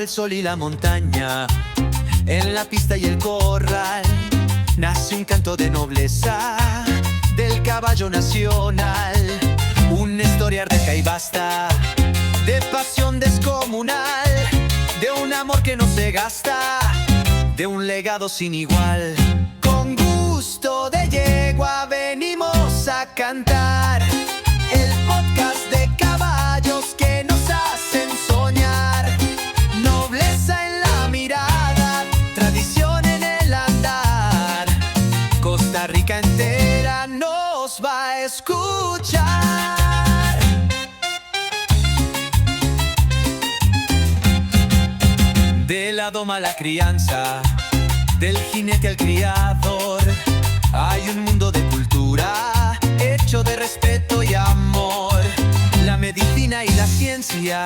el sol y la montaña, en la pista y el corral, nace un canto de nobleza del caballo nacional. Una historia rica y vasta, de pasión descomunal, de un amor que no se gasta, de un legado sin igual. Con gusto de yegua venimos a cantar el podcast de caballos que nos hacen soñar. Nobleza en la mirada, tradición en el andar. Costa Rica entera nos va a escuchar. De la doma a la crianza, del jinete al criador, hay un mundo de cultura hecho de respeto y amor. La medicina y la ciencia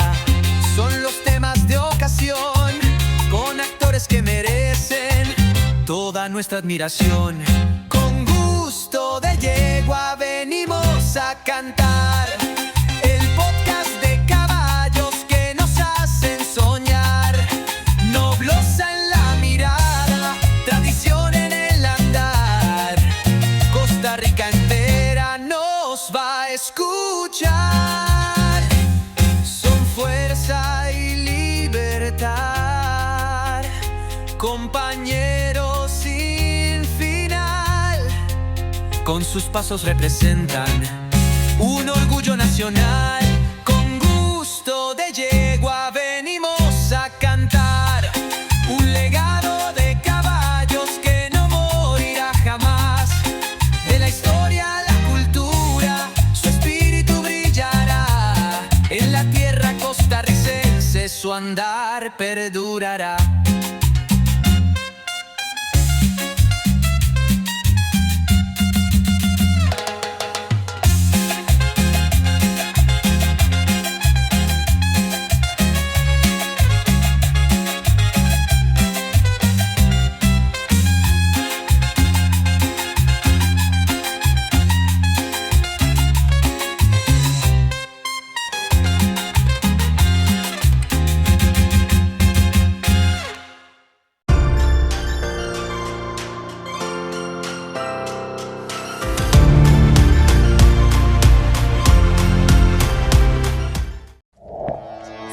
son los temas de ocasión, con actores que merecen toda nuestra admiración. Con gusto de yegua venimos a cantar el podcast de caballos que nos hacen soñar. Nobleza en la mirada, tradición en el andar. Costa Rica entera nos va a escuchar. Son fuerza y libertad, compañeros sin final. Con sus pasos representan un orgullo nacional. Con gusto de yegua venimos a cantar un legado de caballos que no morirá jamás. De la historia a la cultura, su espíritu brillará. En la tierra costarricense su andar perdurará.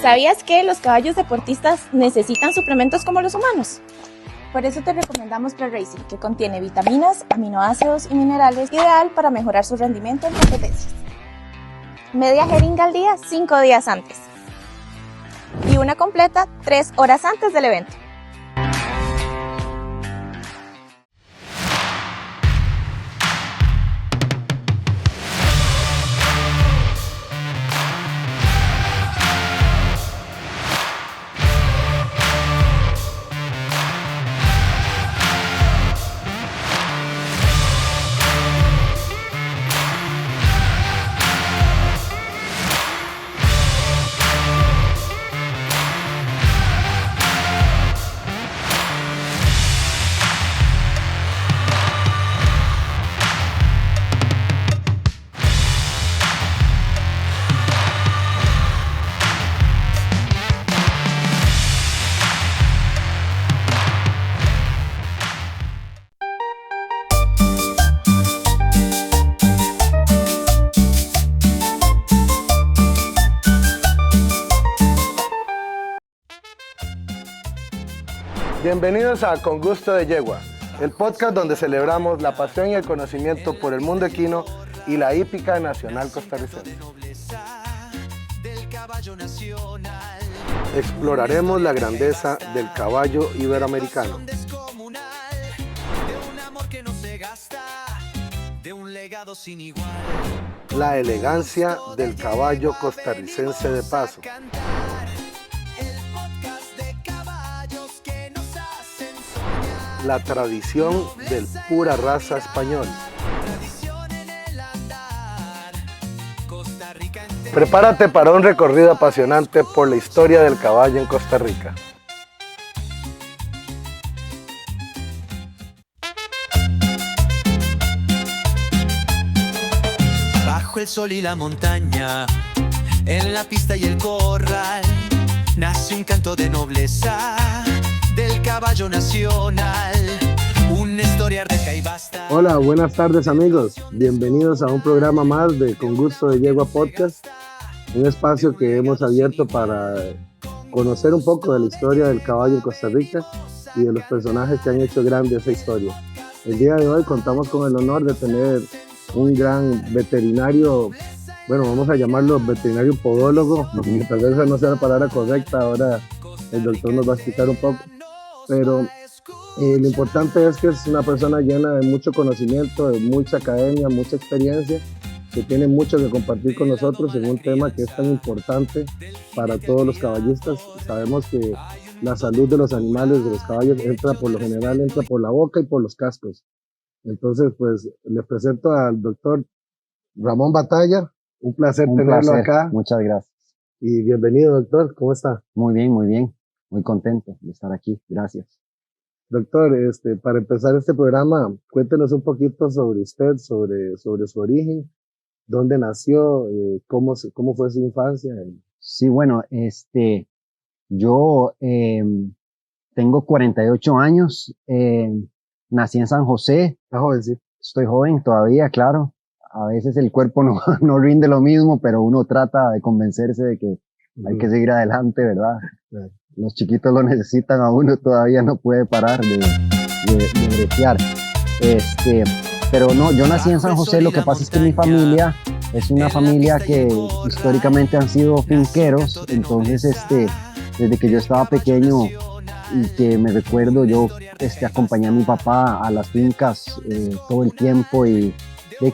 ¿Sabías que los caballos deportistas necesitan suplementos como los humanos? Por eso te recomendamos Pre-Racing, que contiene vitaminas, aminoácidos y minerales, ideal para mejorar su rendimiento en competencias. Media jeringa al día 5 días antes y una completa 3 horas antes del evento. Bienvenidos a Con Gusto de Yegua, el podcast donde celebramos la pasión y el conocimiento por el mundo equino y la hípica nacional costarricense. Exploraremos la grandeza del caballo iberoamericano, la elegancia del caballo costarricense de paso, la tradición del pura raza español. Prepárate para un recorrido apasionante por la historia del caballo en Costa Rica. Bajo el sol y la montaña, en la pista y el corral, nace un canto de nobleza del caballo nacional. Una historia arteca y basta. Hola, buenas tardes amigos. Bienvenidos a un programa más de Con Gusto de Yegua Podcast. Un espacio que hemos abierto para conocer un poco de la historia del caballo en Costa Rica y de los personajes que han hecho grande esa historia. El día de hoy contamos con el honor de tener un gran veterinario, bueno, vamos a llamarlo veterinario podólogo, porque tal vez esa no sea la palabra correcta, ahora el doctor nos va a explicar un poco, pero lo importante es que es una persona llena de mucho conocimiento, de mucha academia, mucha experiencia, que tiene mucho que compartir con nosotros en un tema que es tan importante para todos los caballistas. Sabemos que la salud de los animales, de los caballos, entra por lo general, entra por la boca y por los cascos. Entonces, pues, les presento al doctor Ramón Batalla. Un placer tenerlo acá. Muchas gracias. Y bienvenido, doctor. ¿Cómo está? Muy bien, muy bien. Muy contento de estar aquí. Gracias. Doctor, para empezar este programa, cuéntenos un poquito sobre usted, sobre su origen, dónde nació, cómo fue su infancia. Sí, bueno, yo tengo 48 años, nací en San José. Está joven, sí. Estoy joven todavía, claro. A veces el cuerpo no rinde lo mismo, pero uno trata de convencerse de que hay que seguir adelante, ¿verdad? Los chiquitos lo necesitan, a uno todavía no puede parar de bretear. Pero no, yo nací en San José. Lo que pasa es que mi familia es una familia que históricamente han sido finqueros. Entonces, desde que yo estaba pequeño y que me recuerdo, yo acompañé a mi papá a las fincas todo el tiempo y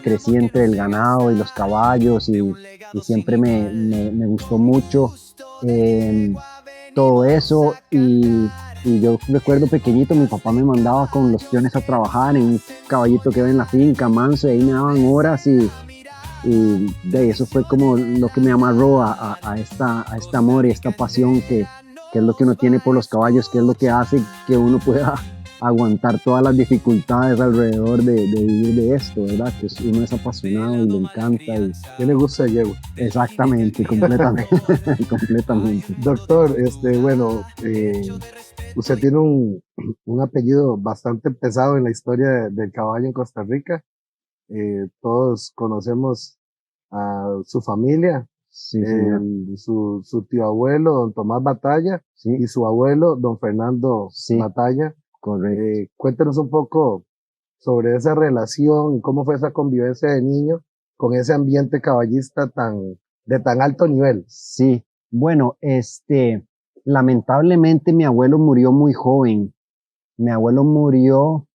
crecí entre el ganado y los caballos y siempre me gustó mucho todo eso y yo recuerdo pequeñito, mi papá me mandaba con los peones a trabajar en un caballito que va en la finca, manso, y ahí me daban horas y de eso fue como lo que me amarró a este amor y esta pasión que es lo que uno tiene por los caballos, que es lo que hace que uno pueda aguantar todas las dificultades alrededor de vivir de esto, ¿verdad? Que uno es apasionado y le encanta. Y tiene gusto de yegua. Exactamente, completamente. Completamente. Doctor, bueno, usted tiene un apellido bastante pesado en la historia del caballo en Costa Rica. Todos conocemos a su familia. Sí, su tío abuelo, don Tomás Batalla, sí, y su abuelo, don Fernando sí, Batalla. Correcto. Cuéntenos un poco sobre esa relación y cómo fue esa convivencia de niño con ese ambiente caballista de tan alto nivel. Sí, bueno, lamentablemente mi abuelo murió muy joven. Mi abuelo murió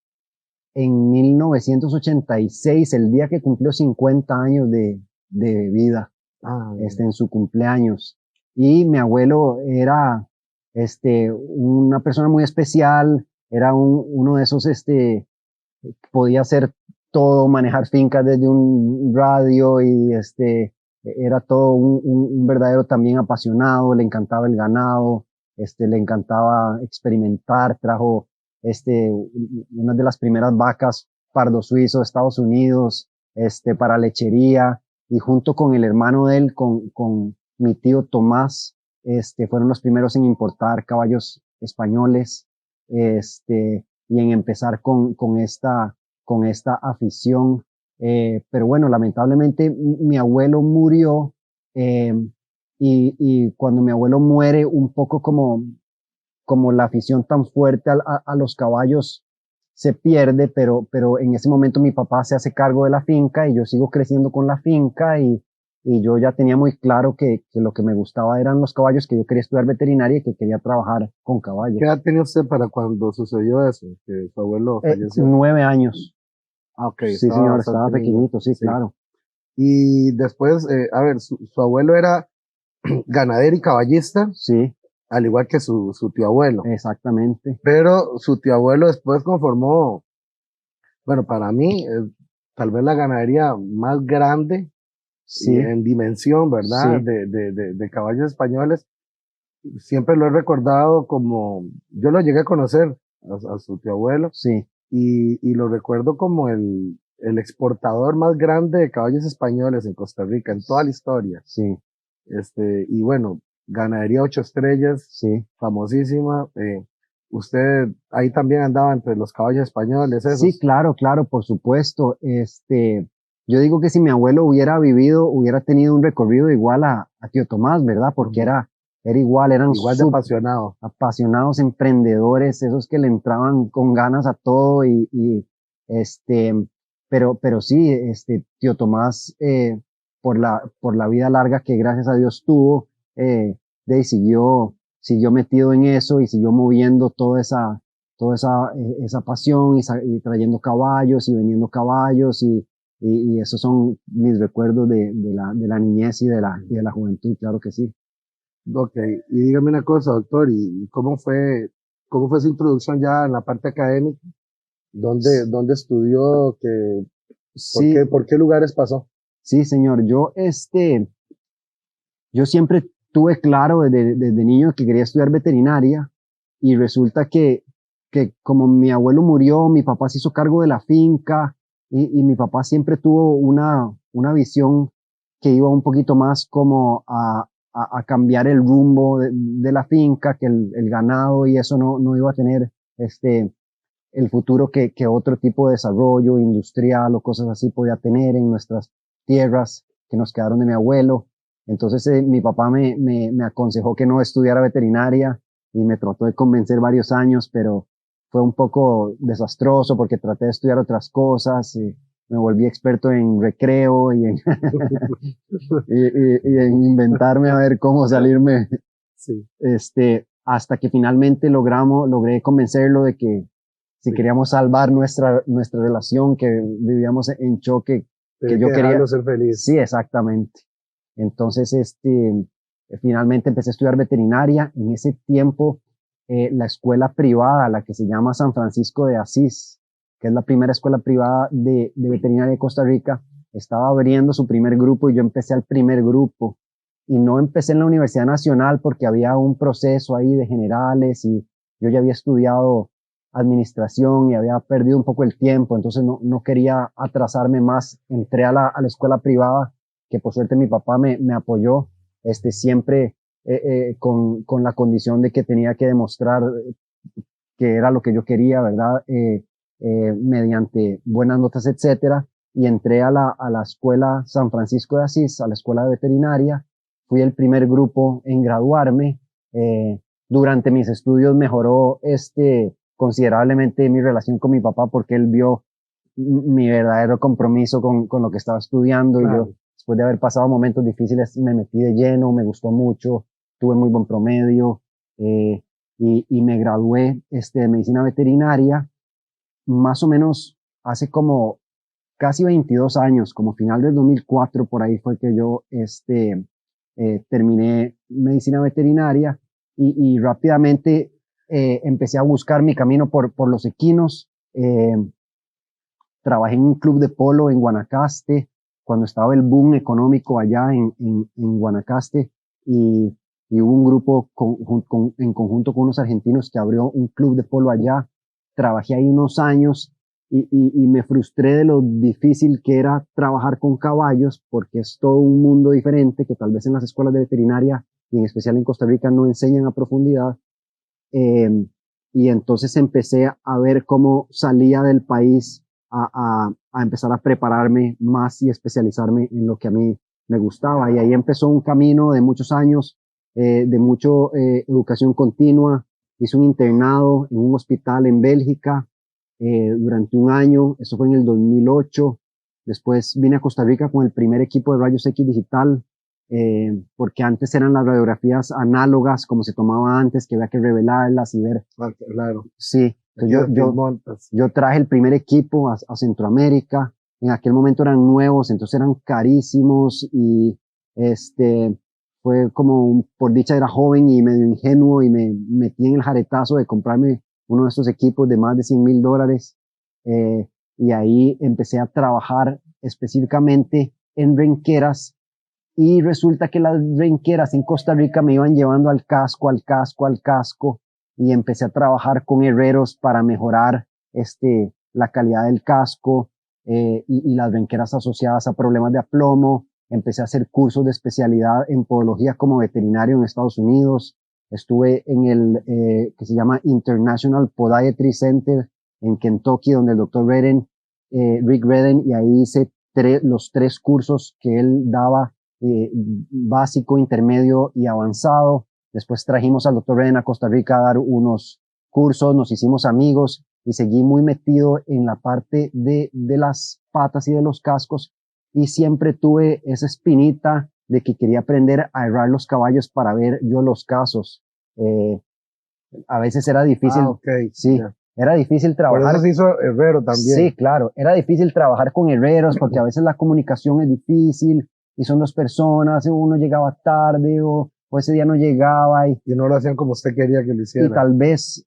en 1986, el día que cumplió 50 años de vida, en su cumpleaños. Y mi abuelo era, una persona muy especial, era uno de esos, podía hacer todo, manejar fincas desde un radio y era todo un verdadero también apasionado, le encantaba el ganado, le encantaba experimentar, trajo una de las primeras vacas pardo suizo de Estados Unidos, para lechería, y junto con el hermano de él, con mi tío Tomás, fueron los primeros en importar caballos españoles, y en empezar con esta afición. Pero bueno, lamentablemente mi abuelo murió, y cuando mi abuelo muere, un poco como la afición tan fuerte a los caballos se pierde, pero en ese momento mi papá se hace cargo de la finca y yo sigo creciendo con la finca y yo ya tenía muy claro que lo que me gustaba eran los caballos, que yo quería estudiar veterinaria y que quería trabajar con caballos. ¿Qué edad tenía usted para cuando sucedió eso, que su abuelo falleció? 9 años. Ah, ok. Sí, señor, estaba pequeñito, sí, claro. Y después, a ver, su abuelo era ganadero y caballista. Sí. Al igual que su tío abuelo. Exactamente. Pero su tío abuelo después conformó, bueno, para mí, tal vez la ganadería más grande, sí, en dimensión, ¿verdad? Sí. De caballos españoles. Siempre lo he recordado como, yo lo llegué a conocer a su tío abuelo. Sí. Y lo recuerdo como el exportador más grande de caballos españoles en Costa Rica, en toda la historia. Sí. Y bueno, Ganadería 8 Estrellas, Sí. famosísima. Usted ahí también andaba entre los caballos españoles, Sí, esos. claro, claro, por supuesto. Yo digo que si mi abuelo hubiera vivido, hubiera tenido un recorrido igual a Tío Tomás, ¿verdad? Porque Ujú. era igual, eran Igual de apasionado. apasionados emprendedores, esos que le entraban con ganas a todo este, pero sí, Tío Tomás, por la vida larga que gracias a Dios tuvo, de ahí siguió metido en eso y siguió moviendo esa pasión y trayendo caballos y vendiendo caballos y esos son mis recuerdos de la niñez y de la juventud, claro que sí. Ok, y dígame una cosa, doctor, ¿y cómo fue su introducción ya en la parte académica? ¿Dónde estudió? Sí, ¿Por qué lugares pasó? sí, señor. Yo siempre tuve claro desde niño que quería estudiar veterinaria y resulta que como mi abuelo murió, mi papá se hizo cargo de la finca y mi papá siempre tuvo una visión que iba un poquito más como a cambiar el rumbo de la finca, que el ganado y eso no iba a tener el futuro que otro tipo de desarrollo industrial o cosas así podía tener en nuestras tierras que nos quedaron de mi abuelo. Entonces mi papá me aconsejó que no estudiara veterinaria y me trató de convencer varios años, pero fue un poco desastroso porque traté de estudiar otras cosas y me volví experto en recreo y en inventarme a ver cómo salirme, Sí, hasta que finalmente logré convencerlo de que si sí, queríamos salvar nuestra relación, que vivíamos en choque, que tenía que yo quería, dejarlo ser feliz. sí, exactamente. Entonces, finalmente empecé a estudiar veterinaria. En ese tiempo, la escuela privada, la que se llama San Francisco de Asís, que es la primera escuela privada de veterinaria de Costa Rica, estaba abriendo su primer grupo y yo empecé al primer grupo. Y no empecé en la Universidad Nacional porque había un proceso ahí de generales y yo ya había estudiado administración y había perdido un poco el tiempo, entonces no quería atrasarme más. Entré a la escuela privada, que por suerte mi papá me apoyó, siempre con la condición de que tenía que demostrar que era lo que yo quería, ¿verdad? Mediante buenas notas, etcétera. Y entré a la escuela San Francisco de Asís, a la escuela de veterinaria. Fui el primer grupo en graduarme. Durante mis estudios mejoró considerablemente mi relación con mi papá porque él vio mi verdadero compromiso con lo que estaba estudiando y yo, Claro. después de haber pasado momentos difíciles, me metí de lleno, me gustó mucho, tuve muy buen promedio, eh, y me gradué de medicina veterinaria más o menos hace como casi 22 años, como final del 2004, por ahí fue que yo terminé medicina veterinaria y rápidamente empecé a buscar mi camino por los equinos. Trabajé en un club de polo en Guanacaste, cuando estaba el boom económico allá en Guanacaste, y hubo un grupo en conjunto con unos argentinos que abrió un club de polo allá. Trabajé ahí unos años y me frustré de lo difícil que era trabajar con caballos, porque es todo un mundo diferente que tal vez en las escuelas de veterinaria y en especial en Costa Rica no enseñan a profundidad. Eh, y entonces empecé a ver cómo salía del país a empezar a prepararme más y especializarme en lo que a mí me gustaba. Y ahí empezó un camino de muchos años, de mucho educación continua. Hice un internado en un hospital en Bélgica durante un año. Eso fue en el 2008. Después vine a Costa Rica con el primer equipo de rayos X digital, porque antes eran las radiografías análogas, como se tomaba antes, que había que revelarlas y ver. Ah, claro. Sí, Aquí entonces después montas. yo traje el primer equipo a Centroamérica. En aquel momento eran nuevos, entonces eran carísimos y este fue como, por dicha era joven y medio ingenuo y me metí en el jaretazo de comprarme uno de estos equipos de más de $100,000. Y ahí empecé a trabajar específicamente en renqueras y resulta que las renqueras en Costa Rica me iban llevando al casco, al casco, al casco y empecé a trabajar con herreros para mejorar la calidad del casco y las renqueras asociadas a problemas de aplomo. empecé a hacer cursos de especialidad en podología como veterinario en Estados Unidos. Estuve en el que se llama International Podiatry Center en Kentucky, donde el doctor Rick Redden, y ahí hice los 3 cursos que él daba, básico, intermedio y avanzado. Después trajimos al doctor Redden a Costa Rica a dar unos cursos, nos hicimos amigos y seguí muy metido en la parte de las patas y de los cascos, y siempre tuve esa espinita de que quería aprender a herrar los caballos para ver yo los casos. A veces era difícil, sí, yeah. Era difícil trabajar. Por eso se hizo herrero también. Sí, claro, era difícil trabajar con herreros porque a veces la comunicación es difícil y son 2 personas, uno llegaba tarde o ese día no llegaba y no lo hacían como usted quería que lo hiciera. Y tal vez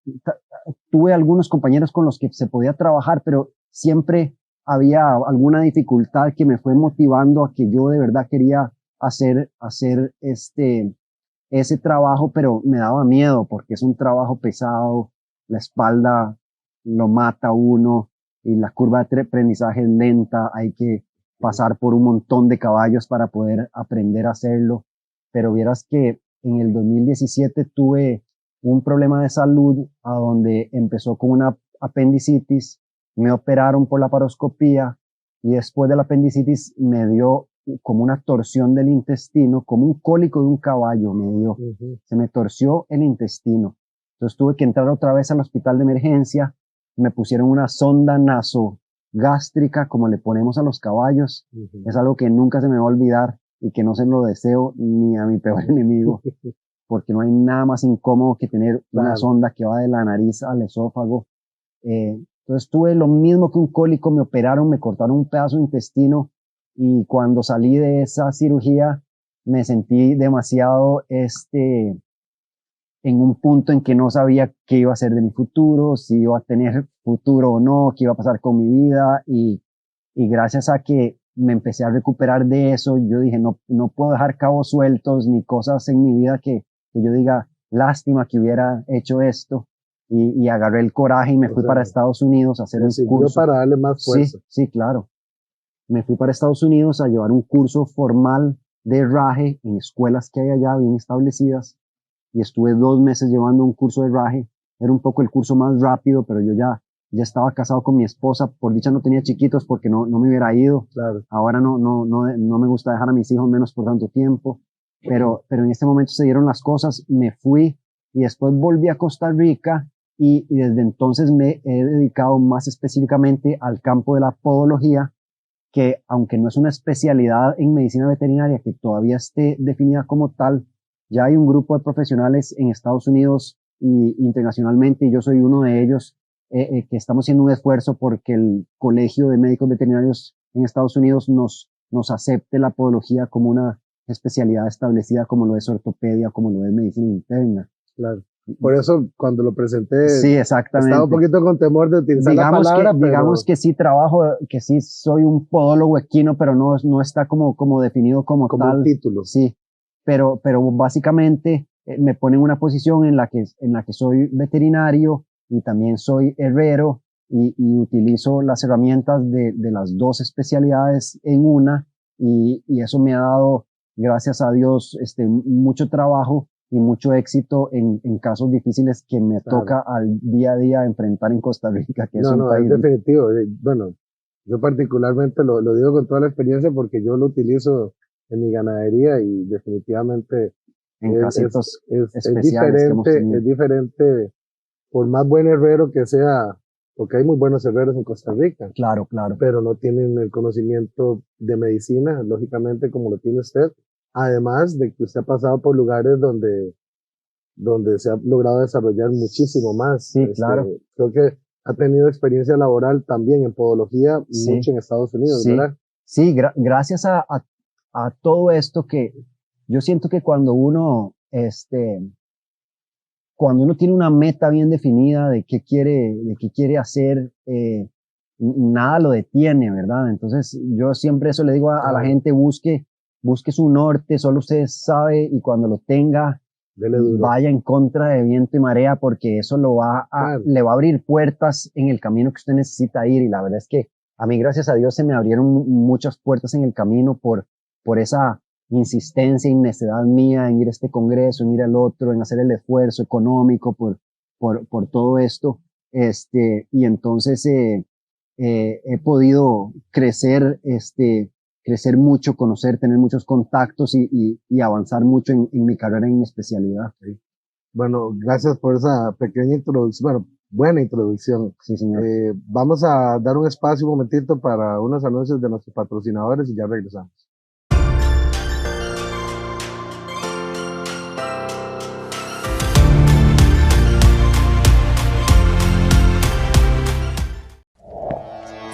tuve algunos compañeros con los que se podía trabajar, pero siempre había alguna dificultad que me fue motivando a que yo de verdad quería hacer ese trabajo, pero me daba miedo porque es un trabajo pesado, la espalda lo mata a uno y la curva de aprendizaje es lenta, hay que pasar por un montón de caballos para poder aprender a hacerlo. Pero vieras que en el 2017 tuve un problema de salud a donde empezó con una apendicitis, me operaron por la laparoscopía y después de la apendicitis me dio como una torsión del intestino, como un cólico de un caballo me dio. Se me torció el intestino. Entonces tuve que entrar otra vez al hospital de emergencia, me pusieron una sonda nasogástrica como le ponemos a los caballos. Es algo que nunca se me va a olvidar y que no se lo deseo ni a mi peor enemigo, porque no hay nada más incómodo que tener una sonda que va de la nariz al esófago. Entonces tuve lo mismo que un cólico, me operaron, me cortaron un pedazo de intestino y cuando salí de esa cirugía me sentí demasiado en un punto en que no sabía qué iba a hacer de mi futuro, si iba a tener futuro o no, qué iba a pasar con mi vida y gracias a que me empecé a recuperar de eso, yo dije, no puedo dejar cabos sueltos ni cosas en mi vida que yo diga, lástima que hubiera hecho esto, y agarré el coraje y me fui para Estados Unidos a hacer un curso. Para darle más fuerza. Sí, claro. Me fui para Estados Unidos a llevar un curso formal de herraje en escuelas que hay allá bien establecidas, y estuve 2 meses llevando un curso de herraje. Era un poco el curso más rápido, pero yo ya estaba casado con mi esposa, por dicha no tenía chiquitos porque no me hubiera ido. Claro. Ahora no me gusta dejar a mis hijos menos por tanto tiempo, pero en este momento se dieron las cosas, me fui y después volví a Costa Rica y desde entonces me he dedicado más específicamente al campo de la podología, que aunque no es una especialidad en medicina veterinaria que todavía esté definida como tal, ya hay un grupo de profesionales en Estados Unidos y internacionalmente, y yo soy uno de ellos, que estamos haciendo un esfuerzo porque el Colegio de Médicos Veterinarios en Estados Unidos nos acepte la podología como una especialidad establecida, como lo es ortopedia, como lo es medicina interna. Claro. Por eso cuando lo presenté, sí, exactamente, estaba un poquito con temor de utilizar la palabra, digamos que sí trabajo, que sí soy un podólogo equino, pero no está como definido como tal. Un título. Sí, pero básicamente me ponen en una posición en la que soy veterinario y también soy herrero y utilizo las herramientas de las 2 especialidades en una, y eso me ha dado, gracias a Dios, mucho trabajo y mucho éxito en casos difíciles que me toca al día a día enfrentar en Costa Rica, que es un país. Es definitivo. Bueno, yo particularmente lo digo con toda la experiencia porque yo lo utilizo en mi ganadería y definitivamente en casitos es diferente, por más buen herrero que sea, porque hay muy buenos herreros en Costa Rica. Claro. Pero no tienen el conocimiento de medicina, lógicamente, como lo tiene usted. Además de que usted ha pasado por lugares donde se ha logrado desarrollar muchísimo más. Sí, claro. Creo que ha tenido experiencia laboral también en podología, mucho en Estados Unidos, ¿verdad? Sí, gracias a todo esto, que yo siento que cuando uno tiene una meta bien definida de qué quiere hacer, nada lo detiene, ¿verdad? Entonces yo siempre eso le digo a la gente, busque su norte, solo usted sabe, y cuando lo tenga, vaya en contra de viento y marea, porque eso le va a abrir puertas en el camino que usted necesita ir. Y la verdad es que a mí, gracias a Dios, se me abrieron muchas puertas en el camino por por esa insistencia y necedad mía en ir a este congreso, en ir al otro, en hacer el esfuerzo económico por todo esto. Y entonces he podido crecer mucho, conocer, tener muchos contactos y avanzar mucho en mi carrera en mi especialidad. Sí. Bueno, gracias por esa pequeña introducción, bueno, buena introducción. Sí, señor. Vamos a dar un espacio, un momentito, para unos anuncios de nuestros patrocinadores y ya regresamos.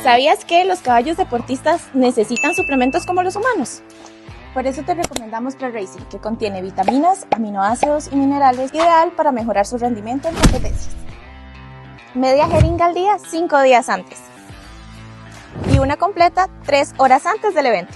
¿Sabías que los caballos deportistas necesitan suplementos como los humanos? Por eso te recomendamos ProRacing, que contiene vitaminas, aminoácidos y minerales, ideal para mejorar su rendimiento en competencias. Media jeringa al día 5 días antes y una completa 3 horas antes del evento.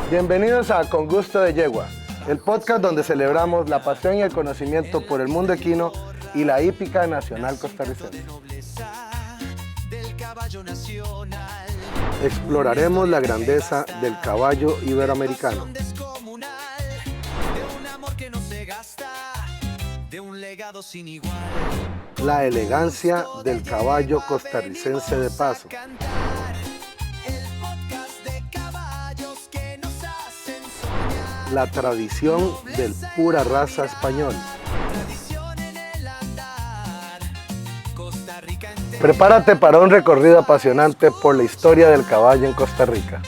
Bienvenidos a Con Gusto de Yegua, el podcast donde celebramos la pasión y el conocimiento por el mundo equino y la hípica nacional costarricense. Exploraremos la grandeza del caballo iberoamericano, la elegancia del caballo costarricense de paso, la tradición del pura raza español. Prepárate para un recorrido apasionante por la historia del caballo en Costa Rica.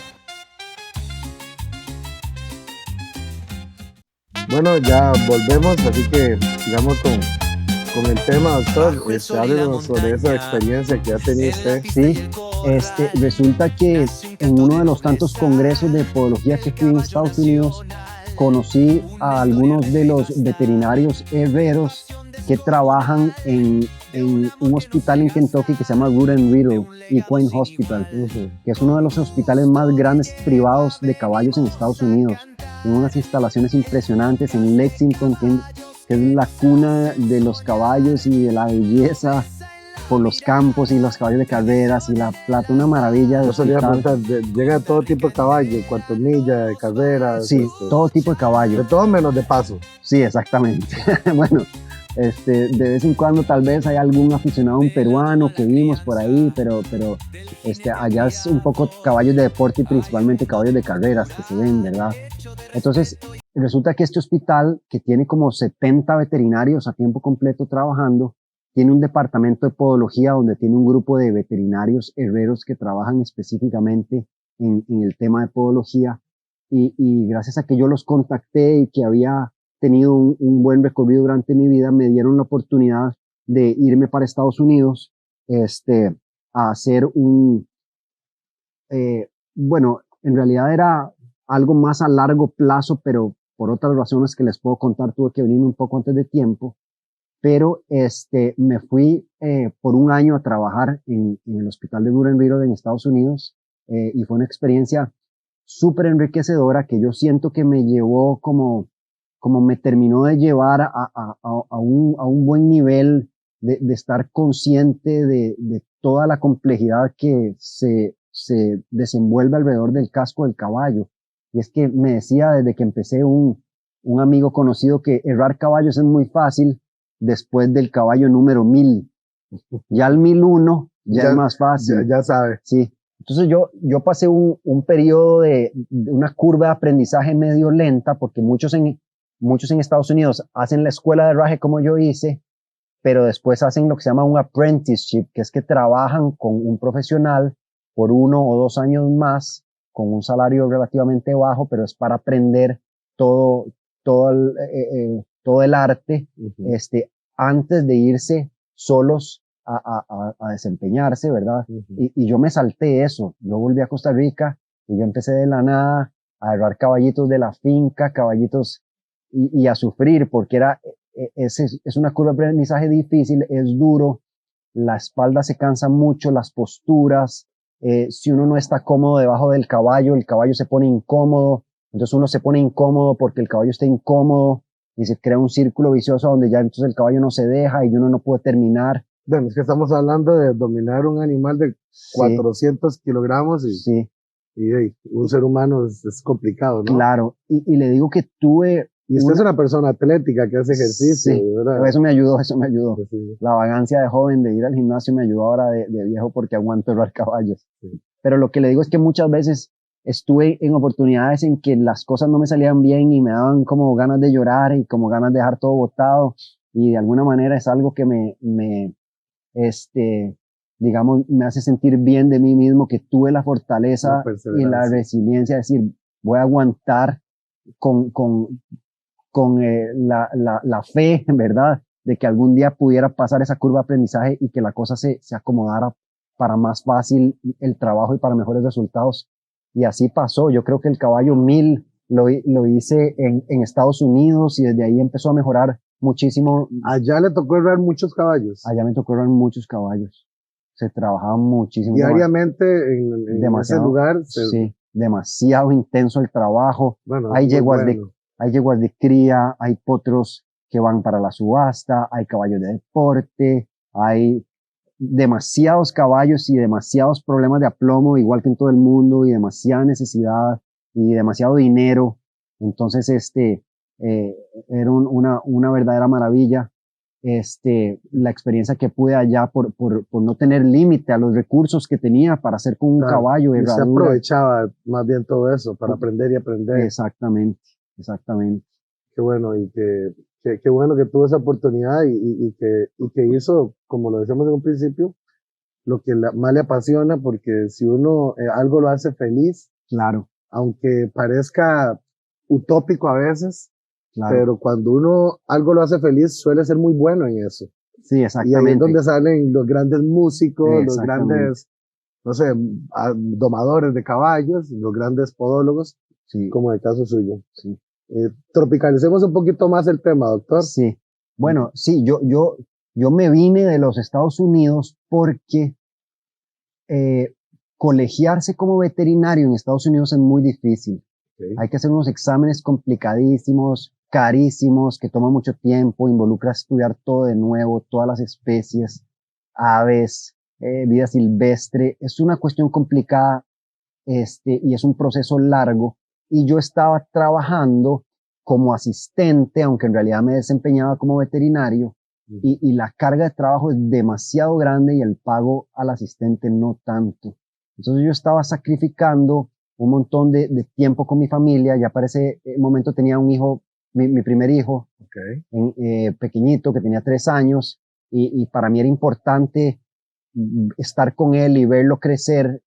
Bueno, ya volvemos, así que sigamos con el tema, doctor. Háblenos sobre esa experiencia que ha tenido usted. Sí, resulta que en uno de los tantos congresos de podología que fui en Estados Unidos, conocí a algunos de los veterinarios herreros que trabajan en un hospital en Kentucky que se llama Root and Riddle Equine Hospital, que es uno de los hospitales más grandes privados de caballos en Estados Unidos. Tiene unas instalaciones impresionantes en Lexington, que es la cuna de los caballos y de la belleza por los campos y los caballos de carreras y la plata, una maravilla de hospital. Llega todo tipo de caballo, cuantos millas, de carreras. Sí, todo tipo de caballo. De todo menos de paso. Sí, exactamente. Bueno, de vez en cuando tal vez hay algún aficionado, un peruano que vimos por ahí, pero allá es un poco caballos de deporte y principalmente caballos de carreras que se ven, ¿verdad? Entonces, resulta que este hospital, que tiene como 70 veterinarios a tiempo completo trabajando, tiene un departamento de podología donde tiene un grupo de veterinarios herreros que trabajan específicamente en el tema de podología, y gracias a que yo los contacté y que había tenido un buen recorrido durante mi vida, me dieron la oportunidad de irme para Estados Unidos a hacer bueno, en realidad era algo más a largo plazo, pero por otras razones que les puedo contar tuve que venirme un poco antes de tiempo. Pero me fui por un año a trabajar en el hospital de Root and Riddle en Estados Unidos, y fue una experiencia súper enriquecedora que yo siento que me llevó como me terminó de llevar a un buen nivel de estar consciente de toda la complejidad que se desenvuelve alrededor del casco del caballo. Y es que me decía desde que empecé un amigo conocido que errar caballos es muy fácil después del caballo número 1000. Ya al 1001 ya es más fácil. Ya sabe. Sí, Entonces yo pasé un periodo de una curva de aprendizaje medio lenta, porque muchos en Estados Unidos hacen la escuela de herraje como yo hice, pero después hacen lo que se llama un apprenticeship, que es que trabajan con un profesional por 1 o 2 años más, con un salario relativamente bajo, pero es para aprender todo, todo el arte, Ujú, antes de irse solos a desempeñarse, ¿verdad? ujú. Y yo me salté eso. Yo volví a Costa Rica y yo empecé de la nada a agarrar caballitos de la finca, caballitos y a sufrir, porque es una curva de aprendizaje difícil, es duro, la espalda se cansa mucho, las posturas, si uno no está cómodo debajo del caballo, el caballo se pone incómodo, entonces uno se pone incómodo porque el caballo está incómodo y se crea un círculo vicioso donde ya entonces el caballo no se deja y uno no puede terminar. Bueno, es que estamos hablando de dominar un animal de Sí, 400 kilogramos sí, y un ser humano es complicado, ¿no? claro. Y le digo que tuve Y usted es una persona atlética que hace ejercicio, sí, ¿verdad? eso me ayudó, eso me ayudó. Sí, La vagancia de joven de ir al gimnasio me ayudó ahora de viejo porque aguanto herrar caballos. sí. Pero lo que le digo es que muchas veces estuve en oportunidades en que las cosas no me salían bien y me daban como ganas de llorar y como ganas de dejar todo botado. Y de alguna manera es algo que este, digamos, me hace sentir bien de mí mismo, que tuve la La fortaleza y la perseverancia. resiliencia de decir, voy a aguantar con, con, con la fe, ¿verdad? De que algún día pudiera pasar esa curva de aprendizaje y que la cosa se acomodara para más fácil el trabajo y para mejores resultados. Y así pasó. Yo creo que el caballo 1000 lo hice en Estados Unidos y desde ahí empezó a mejorar muchísimo. Allá le tocó herrar muchos caballos. Allá me tocaron muchos caballos. Se trabajaba muchísimo, Diariamente en ese demasiado, lugar, sí, demasiado intenso el trabajo. bueno, es Hay muy yeguas de, bueno. hay yeguas de cría, hay potros que van para la subasta, hay caballos de deporte, hay demasiados caballos y demasiados problemas de aplomo, igual que en todo el mundo, y demasiada necesidad y demasiado dinero. Entonces, eh, era una verdadera maravilla. La experiencia que pude allá por no tener límite a los recursos que tenía para hacer con un Claro. caballo, Y usted herraduras. aprovechaba más bien todo eso para aprender y aprender. Exactamente, exactamente. Qué bueno, y qué bueno que tuvo esa oportunidad y que hizo, como lo decíamos en un principio, lo que más le apasiona, porque si uno algo lo hace feliz, Claro, aunque parezca utópico a veces, claro. pero cuando uno algo lo hace feliz, suele ser muy bueno en eso. Sí, Y ahí es exactamente, donde salen los grandes músicos, los exactamente. grandes, no sé, domadores de caballos, los grandes podólogos, Sí, como en el caso suyo. sí. Tropicalicemos un poquito más el tema, doctor. Sí, bueno, sí, yo me vine de los Estados Unidos porque eh, colegiarse como veterinario en Estados Unidos es muy difícil. Okay. Hay que hacer unos exámenes complicadísimos, carísimos, que toman mucho tiempo, involucra estudiar todo de nuevo, todas las especies, aves, vida silvestre. Es una cuestión complicada, y es un proceso largo. Y yo estaba trabajando como asistente, aunque en realidad me desempeñaba como veterinario, y la carga de trabajo es demasiado grande y el pago al asistente no tanto. Entonces yo estaba sacrificando un montón de tiempo con mi familia. Ya para ese momento tenía un hijo, mi primer hijo, Okay. pequeñito, que tenía 3 años, y para mí era importante estar con él y verlo crecer,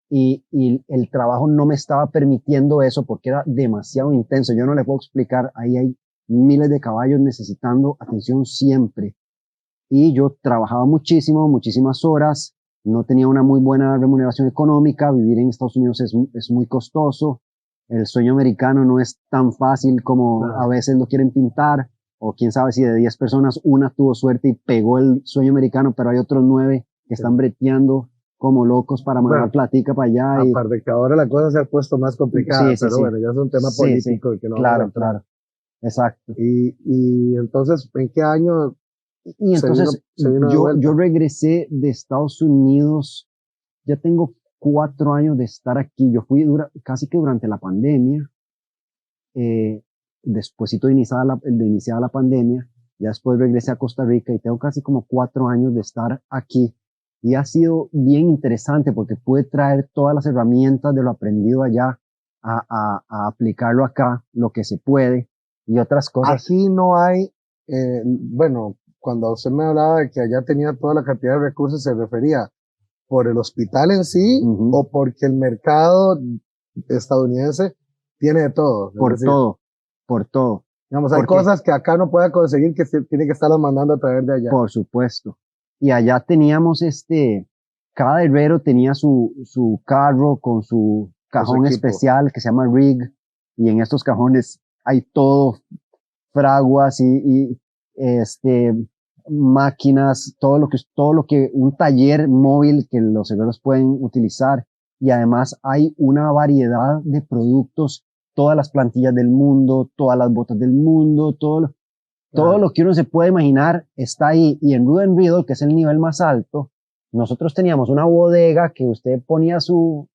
y el trabajo no me estaba permitiendo eso porque era demasiado intenso. Yo no le puedo explicar, ahí hay miles de caballos necesitando atención siempre. Y yo trabajaba muchísimo, muchísimas horas, no tenía una muy buena remuneración económica, vivir en Estados Unidos es muy costoso, el sueño americano no es tan fácil como a Claro. veces lo quieren pintar, o quién sabe si de 10 personas una tuvo suerte y pegó el sueño americano, pero hay otros 9 que están breteando como locos para mandar Bueno, platica para allá. aparte que ahora la cosa se ha puesto más complicada, Sí, sí, pero sí, bueno, ya es un tema sí, sí, político y que no vamos a claro, entrar. claro, exacto. Y entonces, ¿en qué año Y entonces se vino de yo vuelta? regresé de Estados Unidos, ya tengo 4 años de estar aquí. Yo fui casi que durante la pandemia, despuésito de iniciada la pandemia, ya después regresé a Costa Rica y tengo casi como 4 años de estar aquí. y ha sido bien interesante porque pude traer todas las herramientas de lo aprendido allá a aplicarlo acá, lo que se puede y otras cosas. Aquí no hay, bueno, cuando usted me hablaba de que allá tenía toda la cantidad de recursos, ¿se refería por el hospital en sí o porque el mercado estadounidense tiene de todo? Por todo. Digamos, hay cosas que acá no pueda conseguir que se tiene que estarlas mandando a través de allá. Por supuesto. Y allá teníamos cada herrero tenía su carro con su cajón especial que se llama rig, y en estos cajones hay todo, fraguas y máquinas, todo lo que un taller móvil que los herreros pueden utilizar, y además hay una variedad de productos, todas las plantillas del mundo, todas las botas del mundo, todo lo que uno se puede imaginar está ahí. Y en Ruden Riddle, que es el nivel más alto, nosotros teníamos una bodega que usted ponía su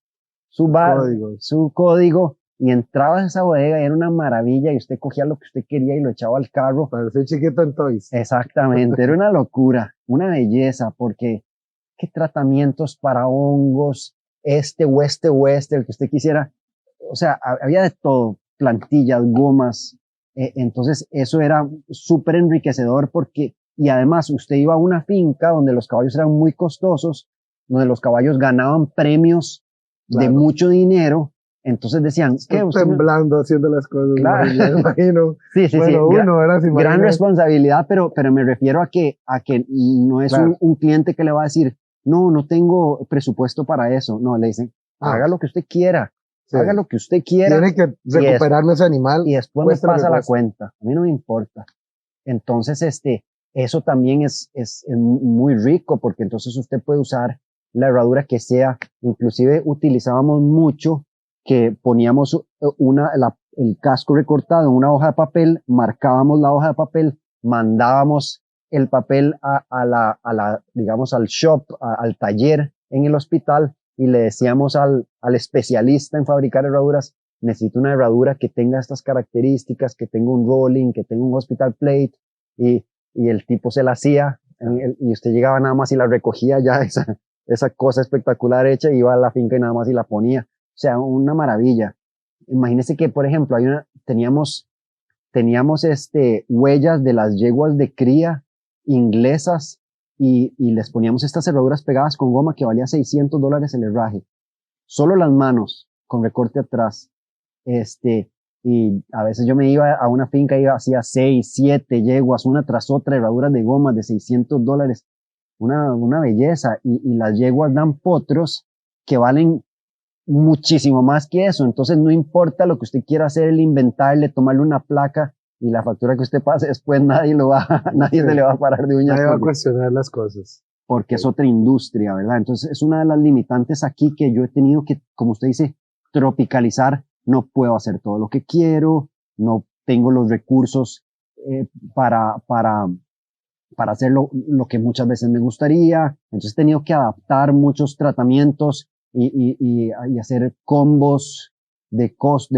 código y entraba a esa bodega y era una maravilla, y usted cogía lo que usted quería y lo echaba al carro. Parecía chiquito en Toys. Exactamente, era una locura, una belleza, porque qué tratamientos para hongos, oeste, el que usted quisiera. O sea, había de todo, plantillas, gomas. Entonces eso era súper enriquecedor porque, y además usted iba a una finca donde los caballos eran muy costosos, donde los caballos ganaban premios de mucho dinero. Entonces decían, ¿qué? Temblando haciendo las cosas. Claro. Me imagino. Sí. Bueno, gran responsabilidad, pero me refiero a que no es un cliente que le va a decir, no tengo presupuesto para eso. No, le dicen, haga lo que usted quiera. Sí. Haga lo que usted quiera. Tiene que recuperarme ese animal. Y después me pasa la cuenta. A mí no me importa. Entonces, eso también es muy rico, porque entonces usted puede usar la herradura que sea. Inclusive utilizábamos mucho que poníamos el casco recortado en una hoja de papel, marcábamos la hoja de papel, mandábamos el papel digamos, al shop, al taller en el hospital, y le decíamos al especialista en fabricar herraduras, necesito una herradura que tenga estas características, que tenga un rolling, que tenga un hospital plate, y el tipo se la hacía, y usted llegaba nada más y la recogía ya, esa cosa espectacular hecha, iba a la finca y nada más y la ponía. O sea, una maravilla. Imagínese que, por ejemplo, teníamos huellas de las yeguas de cría inglesas, y les poníamos estas cerraduras pegadas con goma que valía $600 el herraje. Solo las manos, con recorte atrás. Y a veces yo me iba a una finca y hacía 6, 7 yeguas, una tras otra, herraduras de goma de $600. Una belleza. Y las yeguas dan potros que valen muchísimo más que eso. Entonces no importa lo que usted quiera hacer, el inventarle, tomarle una placa, y la factura que usted pase después nadie se le va a parar de uñas. Nadie va a cuestionar las cosas. Porque es otra industria, ¿verdad? Entonces es una de las limitantes aquí que yo he tenido que, como usted dice, tropicalizar. No puedo hacer todo lo que quiero, no tengo los recursos para hacer lo que muchas veces me gustaría. Entonces he tenido que adaptar muchos tratamientos y hacer combos de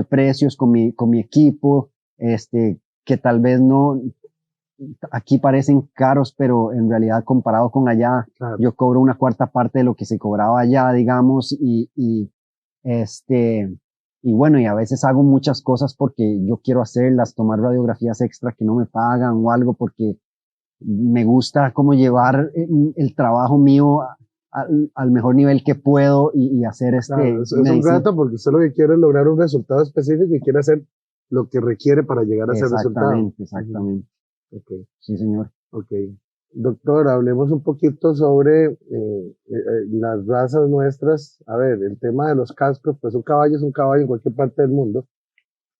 precios con mi equipo, que tal vez no, aquí parecen caros, pero en realidad comparado con allá, claro, yo cobro una cuarta parte de lo que se cobraba allá, digamos, y bueno, y a veces hago muchas cosas porque yo quiero hacerlas, tomar radiografías extra que no me pagan o algo, porque me gusta como llevar el trabajo mío al mejor nivel que puedo y hacer claro, es un reto, porque usted lo que quiere es lograr un resultado específico y quiere hacer lo que requiere para llegar a ese resultado. Exactamente. Okay. Sí, señor. Okay. Doctor, hablemos un poquito sobre las razas nuestras. A ver, el tema de los cascos, pues un caballo es un caballo en cualquier parte del mundo,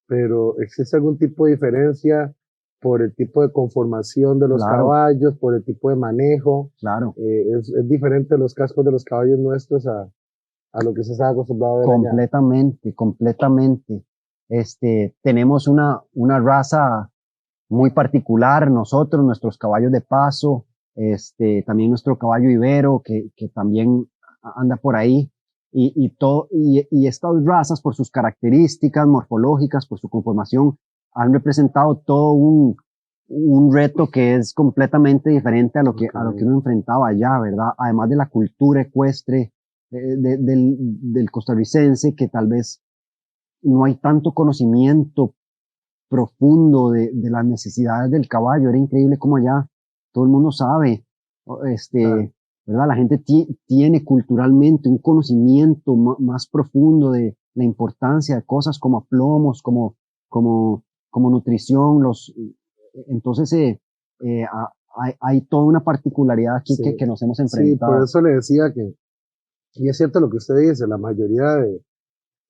pero ¿existe algún tipo de diferencia por el tipo de conformación de los caballos, por el tipo de manejo? Claro. ¿Es diferente los cascos de los caballos nuestros a lo que se está acostumbrado a ver allá? Completamente. Tenemos una raza muy particular, nuestros caballos de paso, también nuestro caballo ibero, que también anda por ahí, y estas razas, por sus características morfológicas, por su conformación, han representado todo un reto que es completamente diferente a lo que uno enfrentaba allá, ¿verdad? Además de la cultura ecuestre del costarricense, que tal vez no hay tanto conocimiento profundo de las necesidades del caballo. Era increíble cómo allá todo el mundo sabe, ¿verdad? La gente tiene culturalmente un conocimiento más profundo de la importancia de cosas como aplomos, como nutrición, entonces hay toda una particularidad aquí Sí. que nos hemos Sí, enfrentado. por eso le decía que, y es cierto lo que usted dice, la mayoría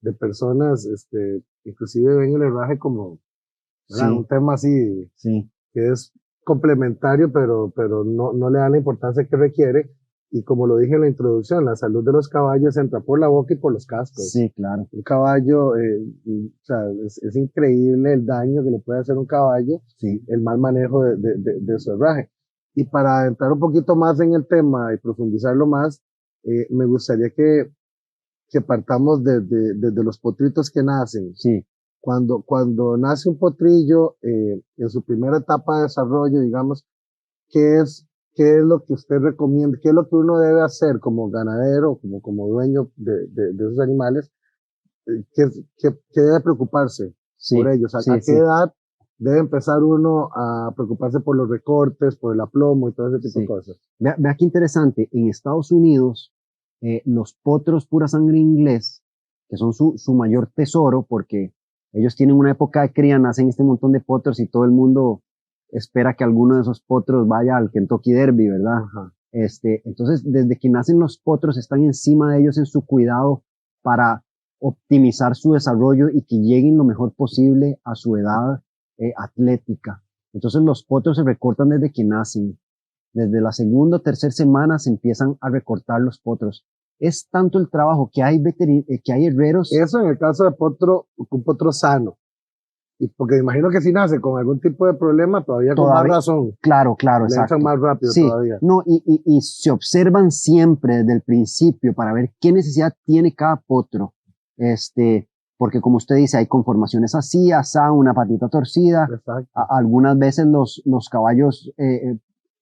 de personas, inclusive ven el herraje como, ¿verdad? Sí, Un tema así sí, que es complementario, pero no le da la importancia que requiere. Y como lo dije en la introducción, la salud de los caballos entra por la boca y por los cascos. sí, claro, Un caballo, o sea, es increíble el daño que le puede hacer un caballo, sí, el mal manejo de su herraje. Y para entrar un poquito más en el tema y profundizarlo más, me gustaría que partamos desde los potritos que nacen. sí, Cuando nace un potrillo, en su primera etapa de desarrollo, digamos, ¿qué es, qué es lo que usted recomienda? ¿Qué es lo que uno debe hacer como ganadero, como dueño de esos animales? ¿Qué debe preocuparse por sí, ellos? ¿A sí, qué sí, edad debe empezar uno a preocuparse por los recortes, por el aplomo y todo ese tipo de sí. cosas? Vea qué interesante. En Estados Unidos, los potros pura sangre inglés, que son su mayor tesoro, porque ellos tienen una época de cría, nacen este montón de potros y todo el mundo espera que alguno de esos potros vaya al Kentucky Derby, ¿verdad? Ajá. Entonces, desde que nacen los potros, están encima de ellos en su cuidado para optimizar su desarrollo y que lleguen lo mejor posible a su edad atlética. Entonces, los potros se recortan desde que nacen. Desde la segunda o tercera semana se empiezan a recortar los potros. Es tanto el trabajo que que hay herreros. Eso en el caso de potro, un potro sano. Y porque imagino que si nace con algún tipo de problema, todavía con más razón, Claro, claro, le entran exacto. más rápido Sí, todavía. no, y se observan siempre desde el principio para ver qué necesidad tiene cada potro. Porque como usted dice, hay conformaciones así, asá, una patita torcida. Exacto. Algunas veces los caballos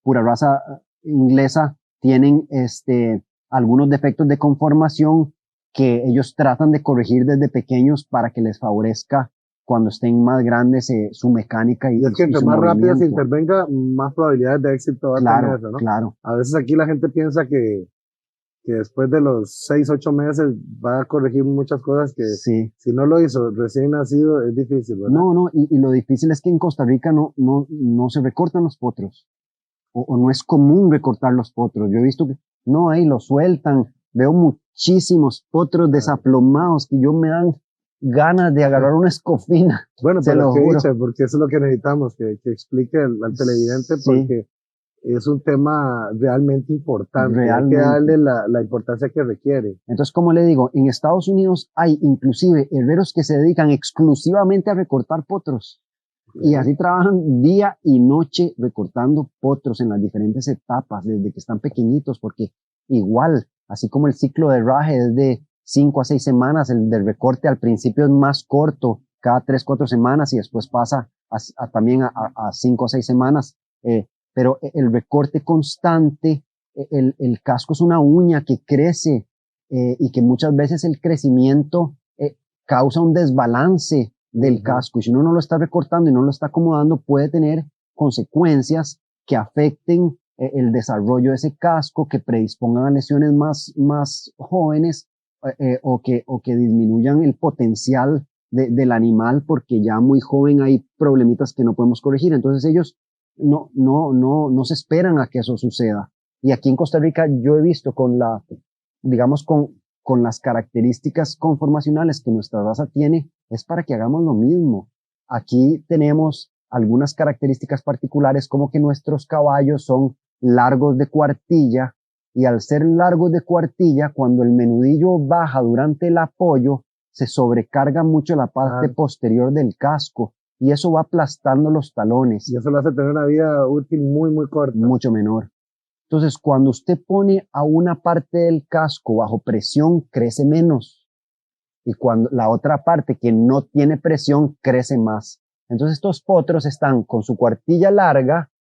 pura raza inglesa tienen algunos defectos de conformación que ellos tratan de corregir desde pequeños para que les favorezca cuando estén más grandes su mecánica Y es que entre su más rápido se movimiento. intervenga, más probabilidades de éxito va a tener Claro, eso, ¿no? claro. A veces aquí la gente piensa que después de los 6, 8 meses va a corregir muchas cosas que Sí. si no lo hizo recién nacido es difícil, ¿verdad? No, y lo difícil es que en Costa Rica no se recortan los potros. O no es común recortar los potros. Yo he visto que, no, ahí los sueltan. Veo muchísimos potros desaplomados que yo me dan ganas de agarrar una escofina. Bueno, se pero lo qué juro. dicha, porque eso es lo que necesitamos, que explique al televidente, Sí. porque es un tema realmente importante. Realmente. Hay que darle la importancia que requiere. Entonces, como le digo, en Estados Unidos hay inclusive herreros que se dedican exclusivamente a recortar potros. Y así trabajan día y noche recortando potros en las diferentes etapas, desde que están pequeñitos, porque igual, así como el ciclo de herraje es de 5 a 6 semanas, el del recorte al principio es más corto, cada 3, 4 semanas, y después pasa también a 5 a 6 semanas. Pero el recorte constante, el casco es una uña que crece y que muchas veces el crecimiento causa un desbalance del casco, y si uno no lo está recortando y no lo está acomodando, puede tener consecuencias que afecten el desarrollo de ese casco, que predispongan a lesiones más jóvenes o que disminuyan el potencial del animal, porque ya muy joven hay problemitas que no podemos corregir. Entonces ellos no se esperan a que eso suceda. Y aquí en Costa Rica yo he visto digamos, con las características conformacionales que nuestra raza tiene, es para que hagamos lo mismo. Aquí tenemos algunas características particulares, como que nuestros caballos son largos de cuartilla, y al ser largos de cuartilla, cuando el menudillo baja durante el apoyo, se sobrecarga mucho la parte posterior del casco, y eso va aplastando los talones. Y eso lo hace tener una vida útil muy, muy corta. Mucho menor. Entonces, cuando usted pone a una parte del casco bajo presión, crece menos. Y cuando la otra parte que no tiene presión, crece más. Entonces estos potros están con su cuartilla larga,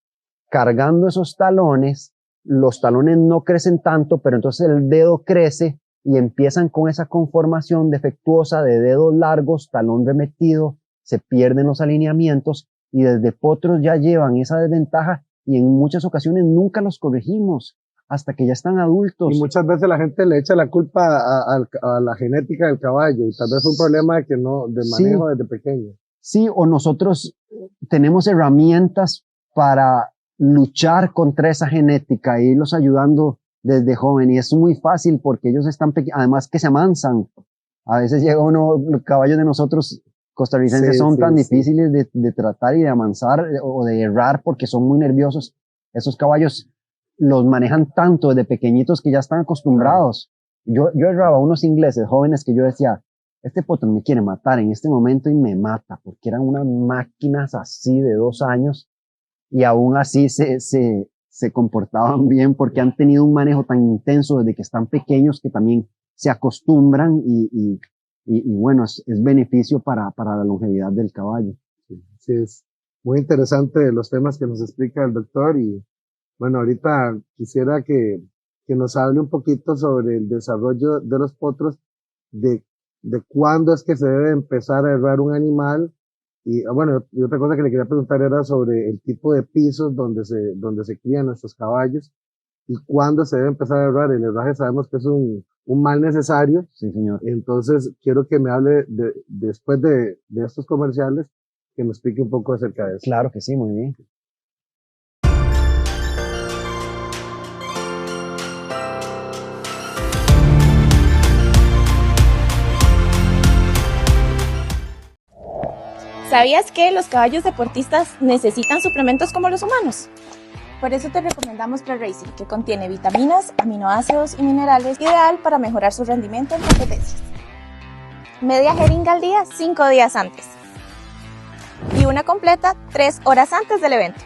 cargando esos talones. Los talones no crecen tanto, pero entonces el dedo crece y empiezan con esa conformación defectuosa de dedos largos, talón remetido, se pierden los alineamientos y desde potros ya llevan esa desventaja y en muchas ocasiones nunca los corregimos hasta que ya están adultos. Y muchas veces la gente le echa la culpa a la genética del caballo y tal vez fue un problema de manejo desde pequeño. Sí, o nosotros tenemos herramientas para luchar contra esa genética e irlos ayudando desde joven y es muy fácil porque ellos están además que se amansan. A veces llega los caballos de nosotros costarricenses son tan difíciles de tratar y de amansar o de errar porque son muy nerviosos. Esos caballos los manejan tanto desde pequeñitos que ya están acostumbrados. Yo erraba a unos ingleses jóvenes que yo decía, este potro me quiere matar en este momento y me mata, porque eran unas máquinas así de 2 años y aún así se comportaban bien porque han tenido un manejo tan intenso desde que están pequeños que también se acostumbran y bueno, es beneficio para la longevidad del caballo. Sí, es muy interesante los temas que nos explica el doctor y bueno, ahorita quisiera que nos hable un poquito sobre el desarrollo de los potros, de cuándo es que se debe empezar a herrar un animal y bueno, y otra cosa que le quería preguntar era sobre el tipo de pisos donde se crían nuestros caballos y cuándo se debe empezar a herrar. El herraje sabemos que es un mal necesario. Sí, señor. Entonces quiero que me hable después de estos comerciales, que me explique un poco acerca de eso. Claro que sí, muy bien. ¿Sabías que los caballos deportistas necesitan suplementos como los humanos? Por eso te recomendamos ProRacing, que contiene vitaminas, aminoácidos y minerales, ideal para mejorar su rendimiento en competencias. Media jeringa al día 5 días antes y una completa 3 horas antes del evento.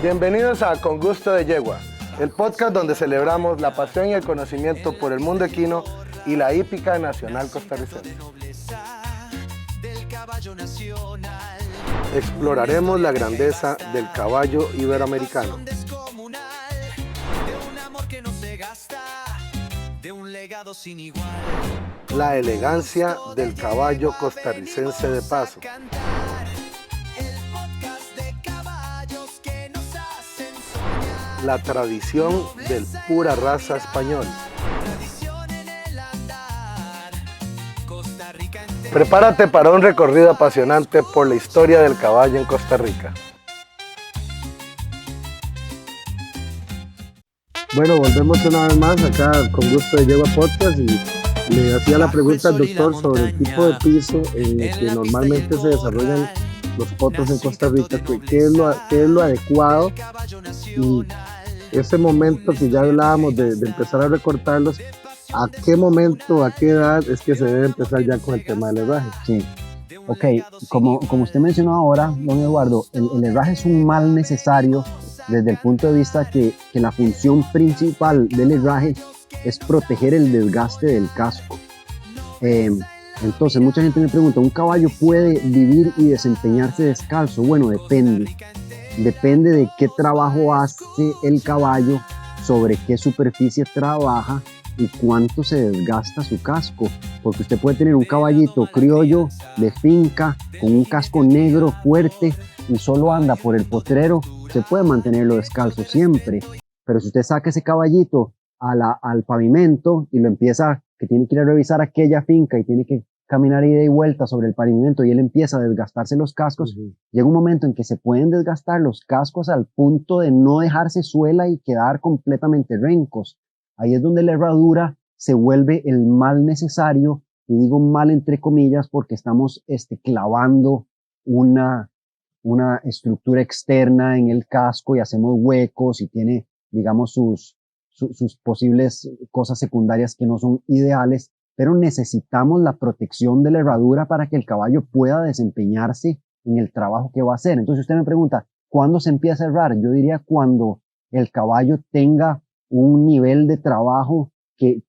Bienvenidos a Con Gusto de Yegua, el podcast donde celebramos la pasión y el conocimiento por el mundo equino y la hípica nacional costarricense. Exploraremos la grandeza del caballo iberoamericano. La elegancia del caballo costarricense de paso. La tradición del pura raza español. Prepárate para un recorrido apasionante por la historia del caballo en Costa Rica. Bueno, volvemos una vez más acá con Gusto de Yegua Podcast y le hacía la pregunta al doctor sobre el tipo de piso en el que normalmente se desarrollan los potros en Costa Rica, qué es lo adecuado y ese momento que ya hablábamos de empezar a recortarlos, ¿a qué momento, a qué edad es que se debe empezar ya con el tema del herraje? Sí, ok, como usted mencionó ahora, don Eduardo, el herraje es un mal necesario desde el punto de vista que la función principal del herraje es proteger el desgaste del casco. Entonces mucha gente me pregunta, ¿un caballo puede vivir y desempeñarse descalzo? Bueno, depende de qué trabajo hace el caballo, sobre qué superficie trabaja y cuánto se desgasta su casco, porque usted puede tener un caballito criollo de finca con un casco negro fuerte y solo anda por el potrero, se puede mantenerlo descalzo siempre, pero si usted saca ese caballito al pavimento y lo empieza, que tiene que ir a revisar aquella finca y tiene que caminar ida y vuelta sobre el pavimento y él empieza a desgastarse los cascos, llega un momento en que se pueden desgastar los cascos al punto de no dejarse suela y quedar completamente rencos. Ahí es donde la herradura se vuelve el mal necesario, y digo mal entre comillas porque estamos clavando una estructura externa en el casco y hacemos huecos y tiene, digamos, sus posibles cosas secundarias que no son ideales, pero necesitamos la protección de la herradura para que el caballo pueda desempeñarse en el trabajo que va a hacer. Entonces usted me pregunta, ¿cuándo se empieza a herrar? Yo diría cuando el caballo tenga un nivel de trabajo que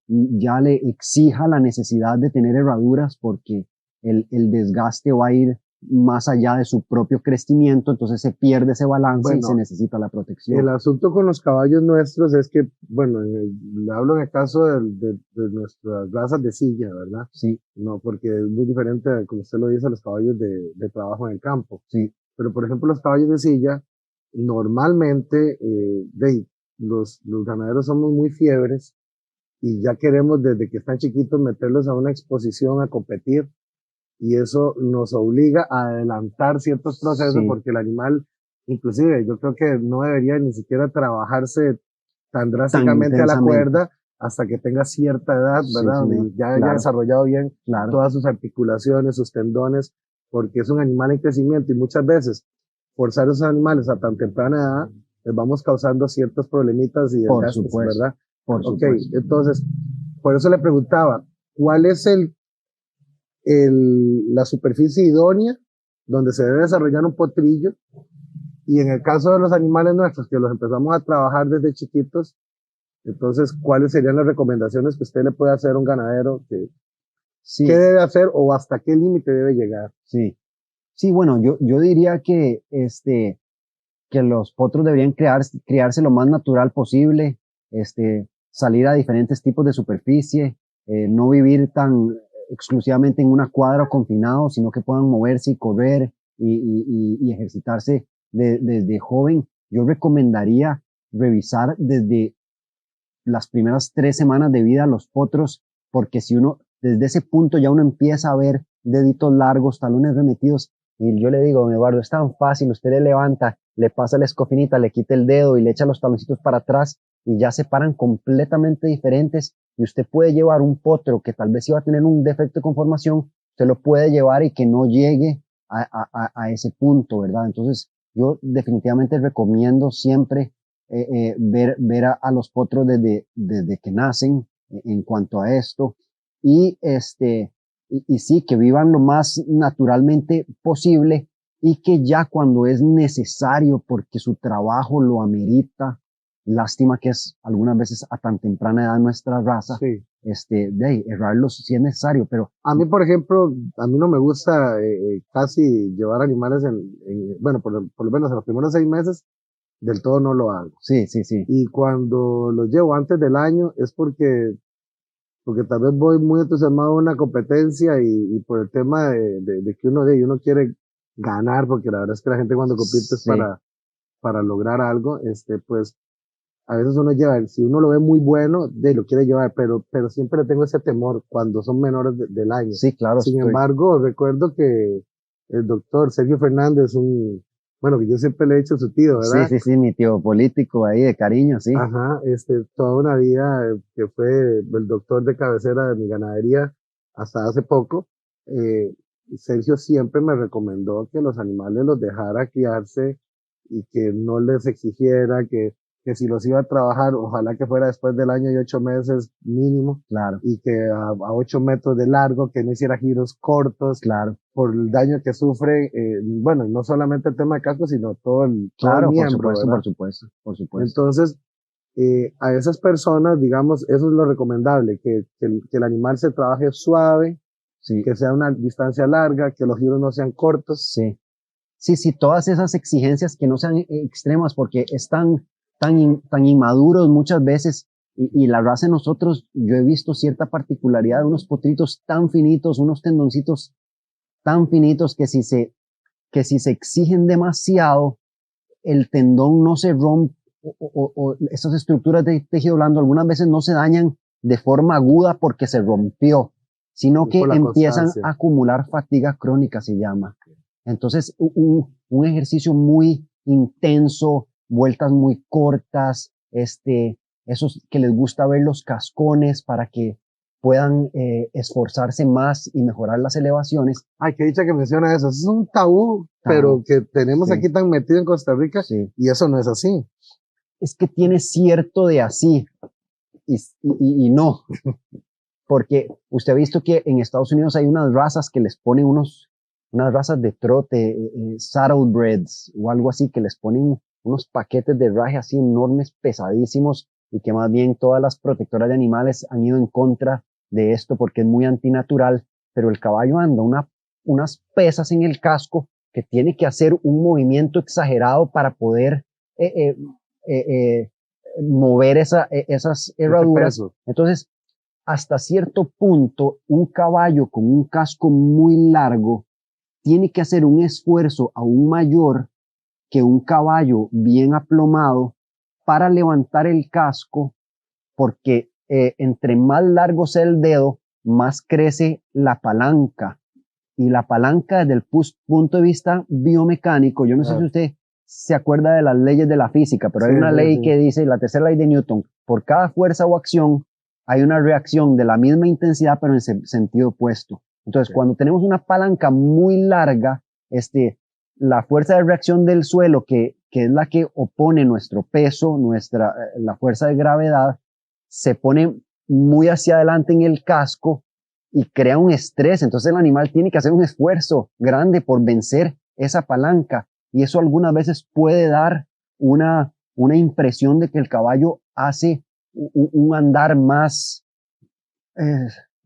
ya le exija la necesidad de tener herraduras, porque el desgaste va a ir más allá de su propio crecimiento, entonces se pierde ese balance y se necesita la protección. El asunto con los caballos nuestros es que, bueno, le hablo en el caso de nuestras razas de silla, ¿verdad? Sí. No, porque es muy diferente, como usted lo dice, a los caballos de trabajo en el campo. Sí. Pero, por ejemplo, los caballos de silla, normalmente, los ganaderos somos muy fiebres y ya queremos desde que están chiquitos meterlos a una exposición, a competir. Y eso nos obliga a adelantar ciertos procesos, porque el animal, inclusive, yo creo que no debería ni siquiera trabajarse tan drásticamente a la cuerda hasta que tenga cierta edad, ¿verdad? Y ya haya desarrollado bien todas sus articulaciones, sus tendones, porque es un animal en crecimiento y muchas veces forzar a esos animales a tan temprana edad les vamos causando ciertos problemitas y desgastes, ¿verdad? Por supuesto. Entonces, por eso le preguntaba, ¿cuál es la superficie idónea donde se debe desarrollar un potrillo? Y en el caso de los animales nuestros, que los empezamos a trabajar desde chiquitos, entonces, ¿cuáles serían las recomendaciones que usted le puede hacer a un ganadero? ¿Qué debe hacer o hasta qué límite debe llegar? Sí, bueno, yo diría que los potros deberían criarse lo más natural posible, salir a diferentes tipos de superficie, no vivir tan exclusivamente en una cuadra o confinados, sino que puedan moverse y correr y ejercitarse desde joven. Yo recomendaría revisar desde las primeras 3 semanas de vida a los potros, porque si uno, desde ese punto ya uno empieza a ver deditos largos, talones remetidos, y yo le digo, don Eduardo, es tan fácil, usted le levanta, le pasa la escofinita, le quita el dedo y le echa los taloncitos para atrás y ya se paran completamente diferentes, y usted puede llevar un potro que tal vez iba a tener un defecto de conformación, usted lo puede llevar y que no llegue a ese punto, ¿verdad? Entonces yo definitivamente recomiendo siempre ver a los potros desde que nacen en cuanto a esto, y sí, que vivan lo más naturalmente posible, y que ya cuando es necesario porque su trabajo lo amerita, lástima que es algunas veces a tan temprana edad nuestra raza, errarlos si es necesario, pero a mí, por ejemplo, a mí no me gusta casi llevar animales bueno, por lo menos en los primeros 6 meses, del todo no lo hago. Sí. Y cuando los llevo antes del año es porque tal vez voy muy entusiasmado a una competencia y por el tema de que uno quiere ganar, porque la verdad es que la gente cuando compite es para lograr algo, pues a veces uno lleva, si uno lo ve muy bueno, lo quiere llevar, pero siempre tengo ese temor cuando son menores del año. Sí, claro. Sin embargo, recuerdo que el doctor Sergio Fernández, bueno, que yo siempre le he dicho a su tío, ¿verdad? Sí, mi tío político ahí de cariño, sí. Ajá, toda una vida que fue el doctor de cabecera de mi ganadería hasta hace poco. Sergio siempre me recomendó que los animales los dejara criarse y que no les exigiera que si los iba a trabajar, ojalá que fuera después del año y 8 meses mínimo. Claro. Y que a 8 metros de largo, que no hiciera giros cortos. Claro. Por el daño que sufre, bueno, no solamente el tema de casco, sino todo el miembro. Por supuesto. Entonces, a esas personas, digamos, eso es lo recomendable, que el animal se trabaje suave, que sea una distancia larga, que los giros no sean cortos. Sí, todas esas exigencias que no sean extremas, porque están tan inmaduros muchas veces, Y la raza de nosotros, yo he visto cierta particularidad de unos potritos tan finitos, unos tendoncitos tan finitos que si se exigen demasiado, el tendón no se rompe o esas estructuras de tejido blando algunas veces no se dañan de forma aguda porque se rompió, sino que empiezan a acumular fatiga crónica, se llama. Entonces, un ejercicio muy intenso, vueltas muy cortas, esos que les gusta ver los cascones para que puedan esforzarse más y mejorar las elevaciones. Ay, qué dicha que menciona eso. Eso es un tabú, pero que tenemos aquí tan metido en Costa Rica, y eso no es así. Es que tiene cierto de así y no. Porque usted ha visto que en Estados Unidos hay unas razas que les ponen unas razas de trote, saddlebreds o algo así, que les ponen unos paquetes de raje así enormes, pesadísimos, y que más bien todas las protectoras de animales han ido en contra de esto porque es muy antinatural, pero el caballo anda unas pesas en el casco que tiene que hacer un movimiento exagerado para poder mover esas herraduras. Entonces, hasta cierto punto, un caballo con un casco muy largo tiene que hacer un esfuerzo aún mayor que un caballo bien aplomado para levantar el casco, porque entre más largo sea el dedo, más crece la palanca. Y la palanca desde el punto de vista biomecánico, yo no sé si usted se acuerda de las leyes de la física, pero hay una ley que dice, la tercera ley de Newton, por cada fuerza o acción hay una reacción de la misma intensidad, pero en sentido opuesto. Entonces, cuando tenemos una palanca muy larga, la fuerza de reacción del suelo, que es la que opone nuestro peso, la fuerza de gravedad, se pone muy hacia adelante en el casco y crea un estrés. Entonces el animal tiene que hacer un esfuerzo grande por vencer esa palanca. Y eso algunas veces puede dar una impresión de que el caballo hace un andar más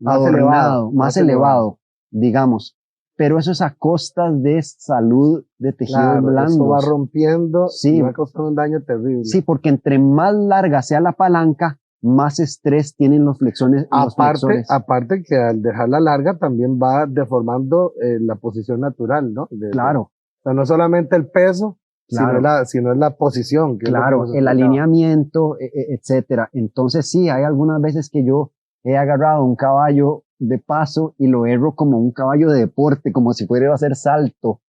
adornado, más elevado, digamos. Pero eso es a costas de salud de tejidos blandos. Eso va rompiendo y va causando un daño terrible. Sí, porque entre más larga sea la palanca, más estrés tienen los flexores. Aparte que al dejarla larga también va deformando la posición natural, ¿no? Claro. O sea, no solamente el peso, sino la posición. Claro, el alineamiento, etcétera. Entonces sí, hay algunas veces que yo he agarrado un caballo de paso y lo erro como un caballo de deporte, como si fuera a hacer salto.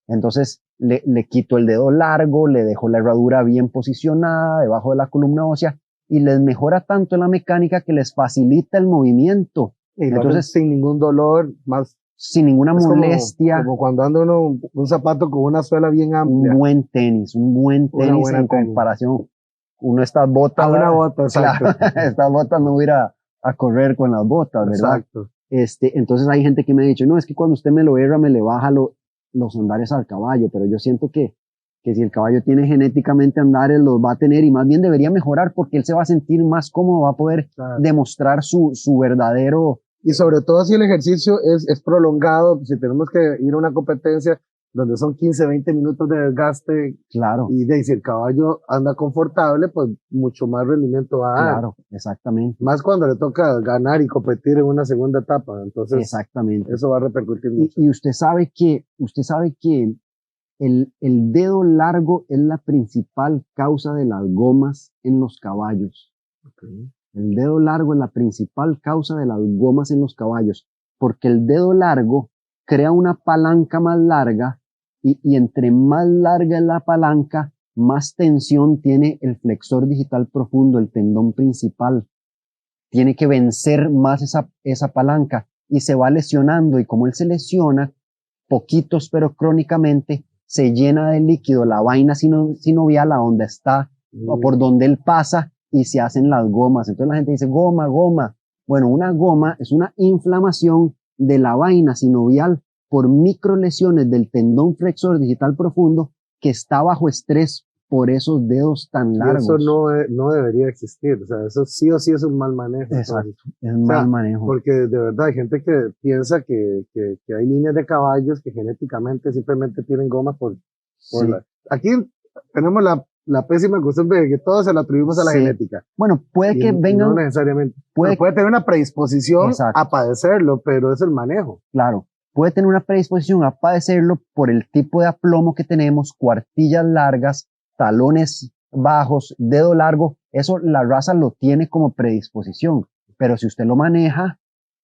Entonces le quito el dedo largo, le dejo la herradura bien posicionada debajo de la columna ósea y les mejora tanto la mecánica que les facilita el movimiento. Y entonces sin ningún dolor, sin ninguna molestia. Como cuando anda uno un zapato con una suela bien amplia. Un buen tenis en comparación. Estas botas. Una bota, exacto. Claro, estas botas no voy a ir a correr con las botas, ¿verdad? Exacto. Entonces hay gente que me ha dicho, no, es que cuando usted me lo erra, me le baja los andares al caballo, pero yo siento que si el caballo tiene genéticamente andares, los va a tener y más bien debería mejorar porque él se va a sentir más cómodo, va a poder demostrar su verdadero. Y sobre todo si el ejercicio es prolongado, si tenemos que ir a una competencia donde son 15, 20 minutos de desgaste. Claro. Y si el caballo anda confortable, pues mucho más rendimiento va a dar. Claro, exactmente. Más cuando le toca ganar y competir en una segunda etapa. Entonces, exactamente. Eso va a repercutir mucho. Y usted sabe que el dedo largo es la principal causa de las gomas en los caballos. Okay. El dedo largo es la principal causa de las gomas en los caballos, porque el dedo largo crea una palanca más larga y entre más larga es la palanca, más tensión tiene el flexor digital profundo, el tendón principal. Tiene que vencer más esa palanca y se va lesionando, y como él se lesiona, poquitos pero crónicamente, se llena de líquido la vaina sinovial a donde está, o por donde él pasa, y se hacen las gomas. Entonces la gente dice, goma. Bueno, una goma es una inflamación de la vaina sinovial por microlesiones del tendón flexor digital profundo que está bajo estrés por esos dedos tan largos. Y eso no debería existir. O sea, eso sí o sí es un mal manejo. Exacto, es mal manejo. Porque de verdad hay gente que piensa que hay líneas de caballos que genéticamente simplemente tienen gomas por sí. Aquí tenemos la pésima costumbre de que todo se lo atribuimos a la Sí. genética. Bueno, puede que Y vengan, no necesariamente. puede, Puede tener una predisposición Exacto. a padecerlo, pero es el manejo. claro, puede tener una predisposición a padecerlo por el tipo de aplomo que tenemos, cuartillas largas, talones bajos, dedo largo. Eso la raza lo tiene como predisposición, pero si usted lo maneja,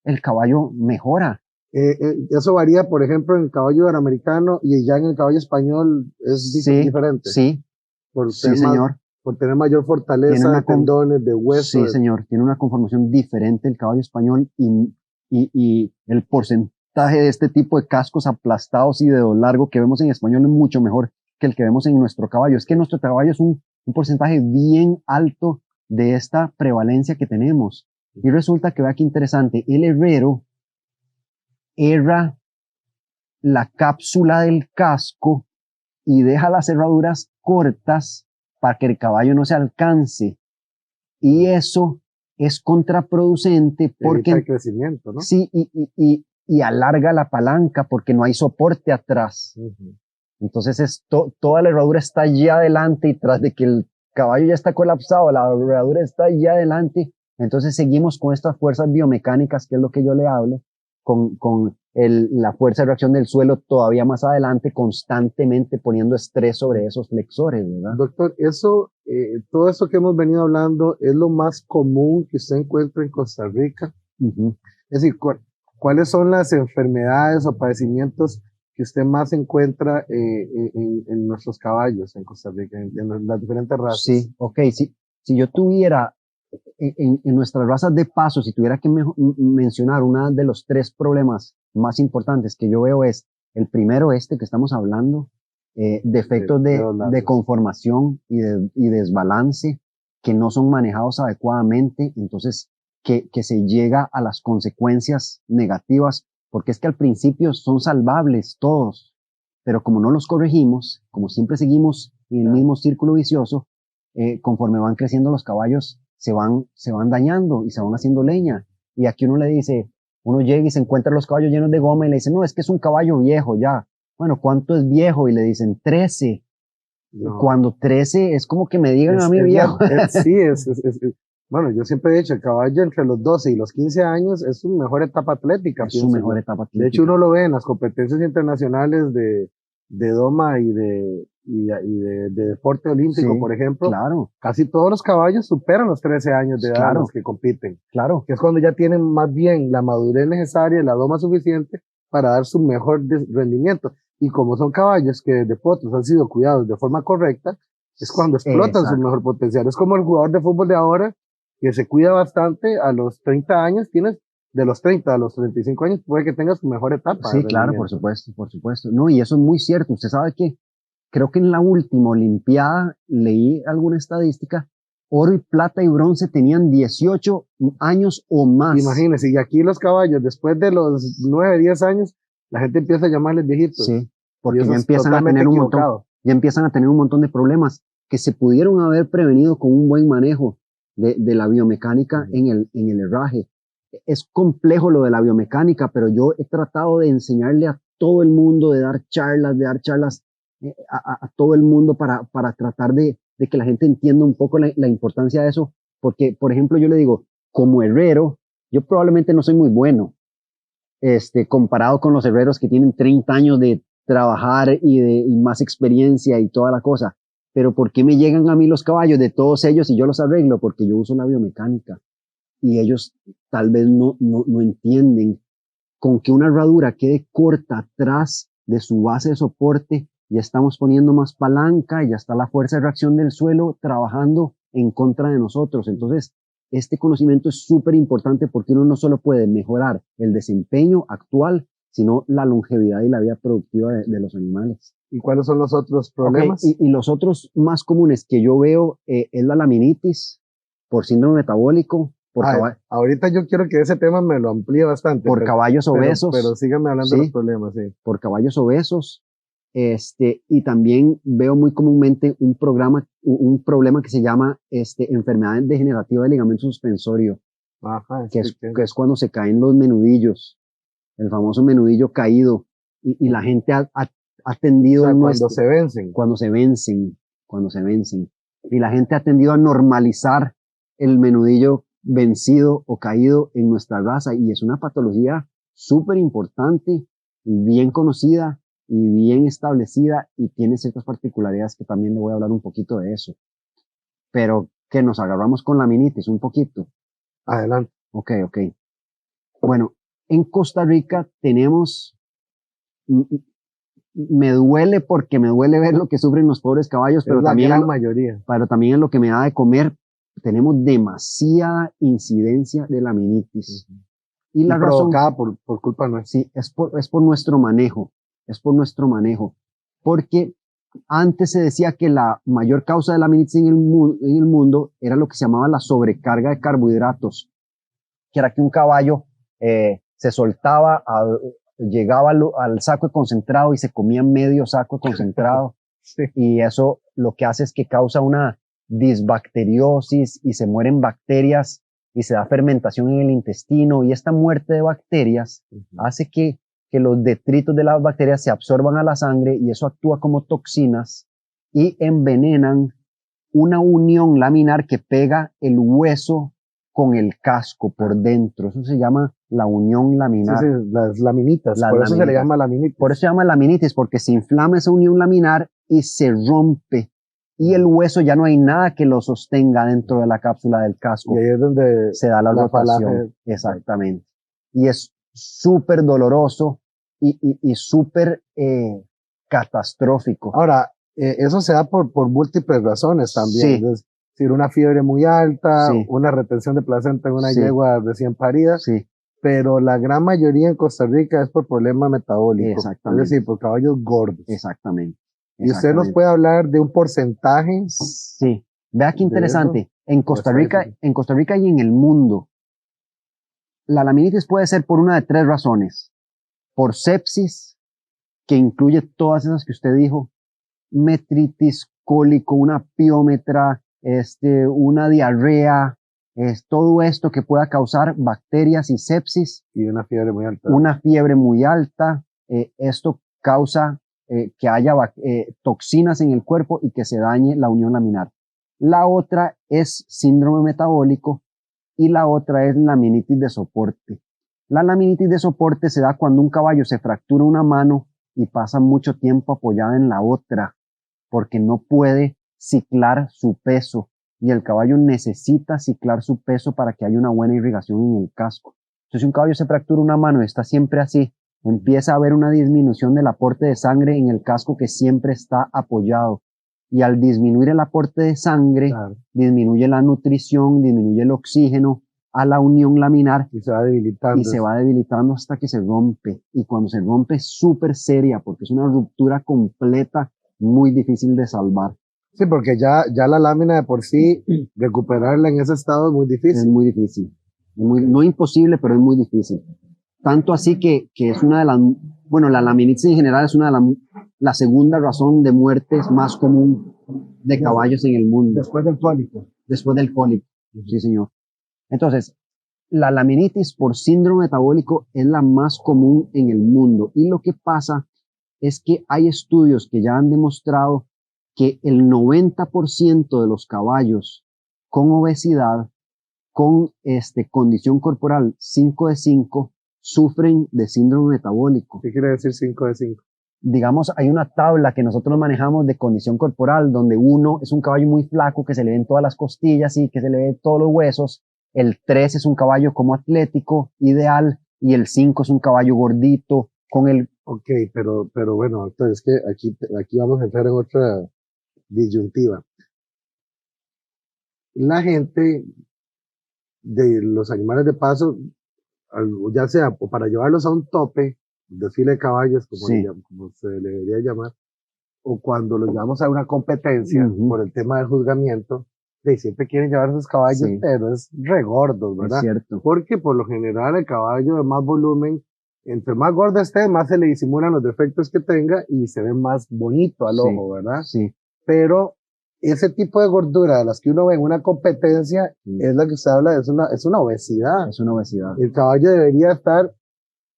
el caballo mejora. Eso varía, por ejemplo, en el caballo iberoamericano y ya en el caballo español es Sí, diferente. sí, Por sí, tener más- señor. por tener mayor Tiene fortaleza una de tendones, de hueso. Sí, señor, tiene una conformación diferente el caballo español y el porcentaje de este tipo de cascos aplastados y dedo largo que vemos en español es mucho mejor que el que vemos en nuestro caballo. Es que nuestro caballo es un porcentaje bien alto de esta prevalencia que tenemos. Y resulta que vea qué interesante, el herrero erra la cápsula del casco y deja las cerraduras cortas para que el caballo no se alcance. Y eso es contraproducente Evita porque el crecimiento, ¿no? sí, y alarga la palanca porque no hay soporte atrás. Ujú. Entonces toda la herradura está allá adelante y tras de que el caballo ya está colapsado, la herradura está allá adelante. Entonces seguimos con estas fuerzas biomecánicas, que es lo que yo le hablo, con la fuerza de reacción del suelo todavía más adelante, constantemente poniendo estrés sobre esos flexores, ¿verdad? Doctor, todo eso que hemos venido hablando es lo más común que usted encuentra en Costa Rica. Ujú. Es decir, ¿cuáles son las enfermedades o padecimientos que usted más encuentra en nuestros caballos en Costa Rica, en las diferentes razas? Sí, ok, si yo tuviera en nuestras razas de paso, si tuviera que mencionar una de los 3 problemas más importantes que yo veo es, el primero que estamos hablando, defectos de conformación y desbalance que no son manejados adecuadamente, entonces que se llega a las consecuencias negativas, porque es que al principio son salvables todos, pero como no los corregimos, como siempre seguimos en el mismo círculo vicioso, conforme van creciendo los caballos, se van dañando y se van haciendo leña. Y aquí uno le dice, uno llega y se encuentra los caballos llenos de goma y le dice, no, es que es un caballo viejo ya. Bueno, ¿cuánto es viejo? Y le dicen 13. No. Cuando 13 es como que me digan a mí viejo. Sí, bueno, yo siempre he dicho, el caballo entre los 12 y los 15 años es su mejor etapa atlética. Es su mejor etapa atlética. De hecho, uno lo ve en las competencias internacionales de doma y de deporte olímpico, Sí, por ejemplo. Claro, Casi todos los caballos superan los 13 años de edad en Claro. los que compiten. claro. Que es cuando ya tienen más bien la madurez necesaria y la doma suficiente para dar su mejor rendimiento. Y como son caballos que desde potros han sido cuidados de forma correcta, es cuando explotan su Exacto. mejor potencial. Es como el jugador de fútbol de ahora, que se cuida bastante a los 30 años, de los 30 a los 35 años, puede que tenga su mejor etapa. Sí, de claro, rendimiento. por supuesto, por supuesto. No, y eso es muy cierto. Usted sabe que creo que en la última Olimpiada leí alguna estadística, oro y plata y bronce tenían 18 años o más. Imagínese, y aquí los caballos, después de los 9, 10 años, la gente empieza a llamarles viejitos. Sí, Y porque eso ya es empiezan a totalmente tener un montón, equivocado. ya empiezan a tener un montón de problemas que se pudieron haber prevenido con un buen manejo de la biomecánica en el herraje. Es complejo lo de la biomecánica, pero yo he tratado de enseñarle a todo el mundo, de dar charlas a todo el mundo para tratar de que la gente entienda un poco la importancia de eso, porque, por ejemplo, yo le digo, como herrero, yo probablemente no soy muy bueno, comparado con los herreros que tienen 30 años de trabajar y más experiencia y toda la cosa. Pero ¿por qué me llegan a mí los caballos de todos ellos y yo los arreglo? Porque yo uso la biomecánica y ellos tal vez no entienden con que una herradura quede corta atrás de su base de soporte, ya estamos poniendo más palanca y ya está la fuerza de reacción del suelo trabajando en contra de nosotros. Entonces, este conocimiento es súper importante porque uno no solo puede mejorar el desempeño actual, sino la longevidad y la vida productiva de los animales. ¿Y cuáles son los otros problemas? Okay, y los otros más comunes que yo veo es la laminitis por síndrome metabólico, ahorita yo quiero que ese tema me lo amplíe bastante. Por caballos obesos. Pero síganme hablando de los problemas, sí. Por caballos obesos. Y también veo muy comúnmente un problema que se llama enfermedad degenerativa del ligamento suspensorio, Ajá, que es cuando se caen los menudillos, el famoso menudillo caído, y la gente ha tendido... O sea, cuando se vencen. Cuando se vencen, cuando se vencen. Y la gente ha tendido a normalizar el menudillo vencido o caído en nuestra raza, y es una patología súper importante y bien conocida y bien establecida, y tiene ciertas particularidades que también le voy a hablar un poquito de eso. Pero que nos agarramos con laminitis un poquito. Adelante. Ok. Bueno, en Costa Rica tenemos, me duele porque me duele ver lo que sufren los pobres caballos, pero también, la mayoría. pero también es lo que me da de comer. Tenemos demasiada incidencia de laminitis. Y la razón, provocada por culpa nuestra. sí, es por nuestro manejo. Es por nuestro manejo. Porque antes se decía que la mayor causa de laminitis en el mundo era lo que se llamaba la sobrecarga de carbohidratos, que era que un caballo se soltaba, llegaba al saco de concentrado y se comía medio saco de concentrado. Sí. Y eso lo que hace es que causa una disbacteriosis y se mueren bacterias y se da fermentación en el intestino, y esta muerte de bacterias hace que los detritos de las bacterias se absorban a la sangre, y eso actúa como toxinas y envenenan una unión laminar que pega el hueso con el casco por dentro. Eso se llama la unión laminar. Sí, las laminitas. Las por eso se le laminitas. llama laminitis. Por eso se llama laminitis, porque se inflama esa unión laminar y se rompe. Y el hueso ya no hay nada que lo sostenga dentro de la cápsula del casco. Y ahí es donde se da la rotación. falange. Exactamente. Y es súper doloroso y súper catastrófico. Ahora, eso se da por múltiples razones también. Sí. Es decir, una fiebre muy alta, Sí. una retención de placenta en una Sí. yegua recién parida, Sí, pero la gran mayoría en Costa Rica es por problema metabólico. Exactamente. Es decir, por caballos gordos. exactamente. Y usted nos exactamente. puede hablar de un porcentaje. Sí. Vea qué de interesante. En Costa Pues, Rica, sí. en Costa Rica y en el mundo, la laminitis puede ser por una de tres razones. Por sepsis, que incluye todas esas que usted dijo, metritis, cólico, una piómetra, una diarrea, todo esto que pueda causar bacterias y sepsis, Y una fiebre muy alta. una fiebre muy alta, esto causa que haya toxinas en el cuerpo y que se dañe la unión laminar. La otra es síndrome metabólico y la otra es laminitis de soporte. La laminitis de soporte se da cuando un caballo se fractura una mano y pasa mucho tiempo apoyada en la otra, porque no puede ciclar su peso, y el caballo necesita ciclar su peso para que haya una buena irrigación en el casco. Entonces, si un caballo se fractura una mano y está siempre así, empieza a haber una disminución del aporte de sangre en el casco que siempre está apoyado. Y al disminuir el aporte de sangre, Claro. disminuye la nutrición, disminuye el oxígeno a la unión laminar Y se va debilitando. y se va debilitando hasta que se rompe. Y cuando se rompe es súper seria, porque es una ruptura completa, muy difícil de salvar. Sí, porque ya la lámina de por sí, recuperarla en ese estado es muy Es difícil. muy difícil. No imposible, pero es muy difícil. Tanto así que es una de las, bueno, la laminitis en general es una de la segunda razón de muertes más común de caballos en el mundo. Después del cólico. Después del cólico. Sí, señor. Entonces, la laminitis por síndrome metabólico es la más común en el mundo. Y lo que pasa es que hay estudios que ya han demostrado que el 90% de los caballos con obesidad, con condición corporal 5 de 5, sufren de síndrome metabólico. ¿Qué quiere decir 5 de 5? Digamos, hay una tabla que nosotros manejamos de condición corporal, donde 1 es un caballo muy flaco, que se le ven todas las costillas y que se le ven todos los huesos. El 3 es un caballo como atlético, ideal, y el 5 es un caballo gordito, con el... Ok, pero bueno, entonces es que aquí vamos a entrar en otra disyuntiva. La gente de los animales de paso, ya sea o para llevarlos a un tope, desfile de caballos, Sí. como se le debería llamar, o cuando los llevamos a una competencia Ujú. por el tema del juzgamiento, siempre quieren llevar esos caballos, Sí. pero es regordos, Es ¿verdad? cierto. Porque por lo general el caballo de más volumen, entre más gordo esté, más se le disimulan los defectos que tenga y se ve más bonito al Sí. ojo, ¿verdad? Sí. Pero ese tipo de gordura de las que uno ve en una competencia es la que usted habla, es una obesidad. Es una obesidad. El caballo debería estar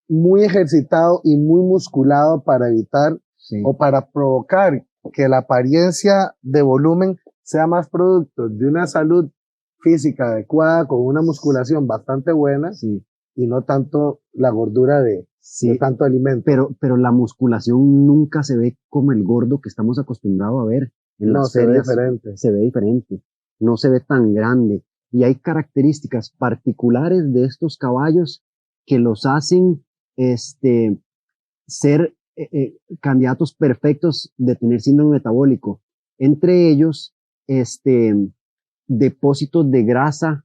muy ejercitado y muy musculado para evitar Sí. o para provocar que la apariencia de volumen sea más producto de una salud física adecuada, con una musculación bastante buena, Sí, y no tanto la gordura de sí, tanto alimento. pero la musculación nunca se ve como el gordo que estamos acostumbrados a ver en No, las se ve ferias. diferente. Se ve diferente, no se ve tan grande. Y hay características particulares de estos caballos que los hacen ser candidatos perfectos de tener síndrome metabólico. Entre ellos, depósitos de grasa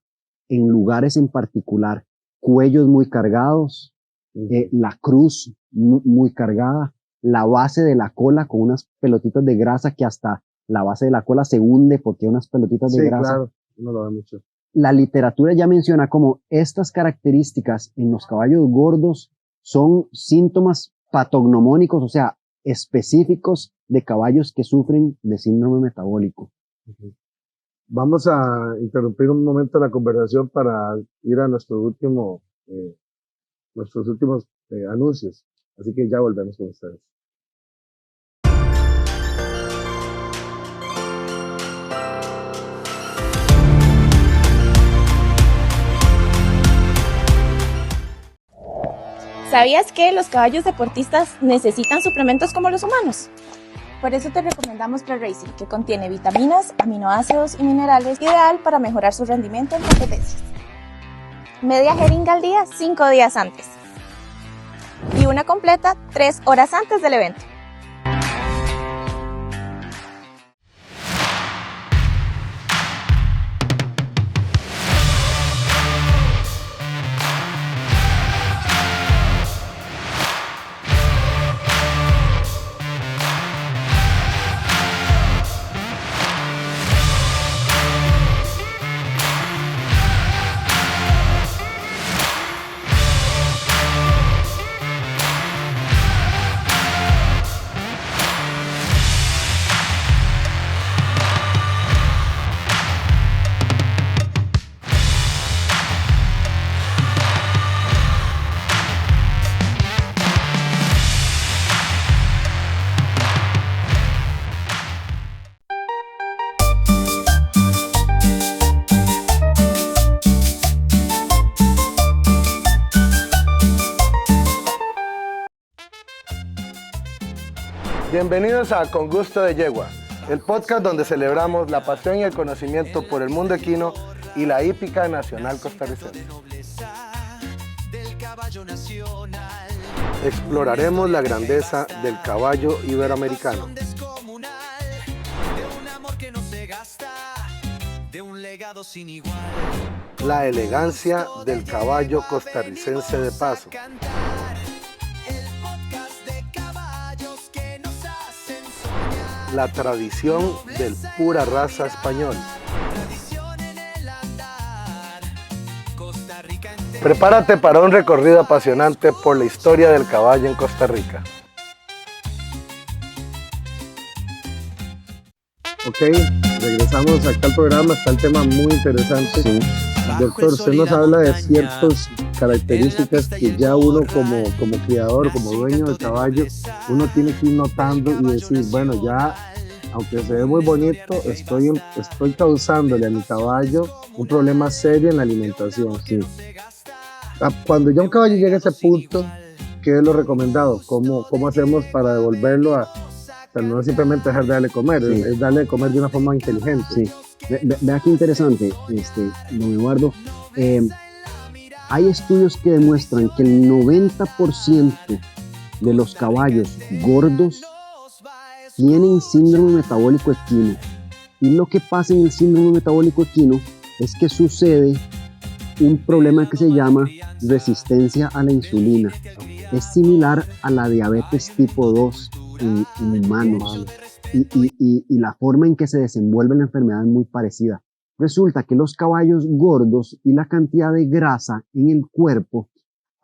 en lugares en particular, cuellos muy cargados, la cruz muy cargada, la base de la cola con unas pelotitas de grasa que hasta la base de la cola se hunde porque hay unas pelotitas de Sí, grasa. claro, no lo ve mucho. La literatura ya menciona como estas características en los caballos gordos son síntomas patognomónicos, o sea, específicos de caballos que sufren de síndrome metabólico. Vamos a interrumpir un momento la conversación para ir a nuestros últimos anuncios. Así que ya volvemos con ustedes. ¿Sabías que los caballos deportistas necesitan suplementos como los humanos? Por eso te recomendamos ProRacing, que contiene vitaminas, aminoácidos y minerales, ideal para mejorar su rendimiento en competencias. Media jeringa al día 5 días antes. Y una completa 3 horas antes del evento. Bienvenidos a Con Gusto de Yegua, el podcast donde celebramos la pasión y el conocimiento por el mundo equino y la hípica nacional costarricense. Exploraremos la grandeza del caballo iberoamericano, la elegancia del caballo costarricense de paso, la tradición del pura raza español. Prepárate para un recorrido apasionante por la historia del caballo en Costa Rica. Ok, regresamos acá al programa, está el tema muy interesante. Sí. Doctor, usted nos habla de ciertas características que ya uno como criador, como dueño del caballo, uno tiene que ir notando y decir, bueno, ya, aunque se ve muy bonito, estoy causándole a mi caballo un problema serio en la alimentación. Sí. Cuando ya un caballo llega a ese punto, ¿qué es lo recomendado? ¿Cómo hacemos para devolverlo a, pero no simplemente dejar de darle comer, Sí. es darle de comer de una forma inteligente? Sí. Vea qué interesante, don Eduardo. Hay estudios que demuestran que el 90% de los caballos gordos tienen síndrome metabólico equino. Y lo que pasa en el síndrome metabólico equino es que sucede un problema que se llama resistencia a la insulina. Es similar a la diabetes tipo 2 en humanos. Y la forma en que se desenvuelve la enfermedad es muy parecida. Resulta que los caballos gordos y la cantidad de grasa en el cuerpo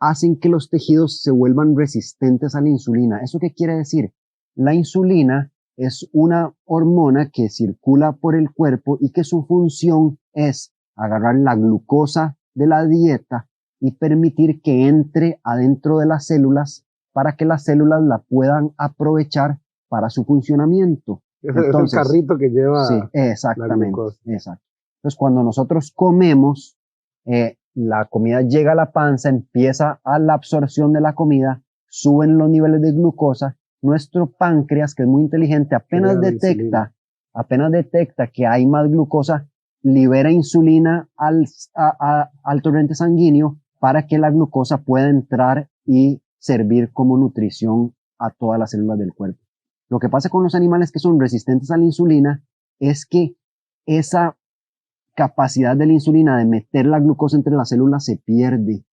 hacen que los tejidos se vuelvan resistentes a la insulina. ¿Eso qué quiere decir? La insulina es una hormona que circula por el cuerpo y que su función es agarrar la glucosa de la dieta y permitir que entre adentro de las células para que las células la puedan aprovechar para su funcionamiento. Es el carrito que lleva. Sí, exactamente. Exacto. Entonces, cuando nosotros comemos, la comida llega a la panza, empieza a la absorción de la comida, suben los niveles de glucosa. Nuestro páncreas, que es muy inteligente, apenas detecta que hay más glucosa, libera insulina al torrente sanguíneo para que la glucosa pueda entrar y servir como nutrición a todas las células del cuerpo. Lo que pasa con los animales que son resistentes a la insulina es que esa capacidad de la insulina de meter la glucosa entre las células se pierde.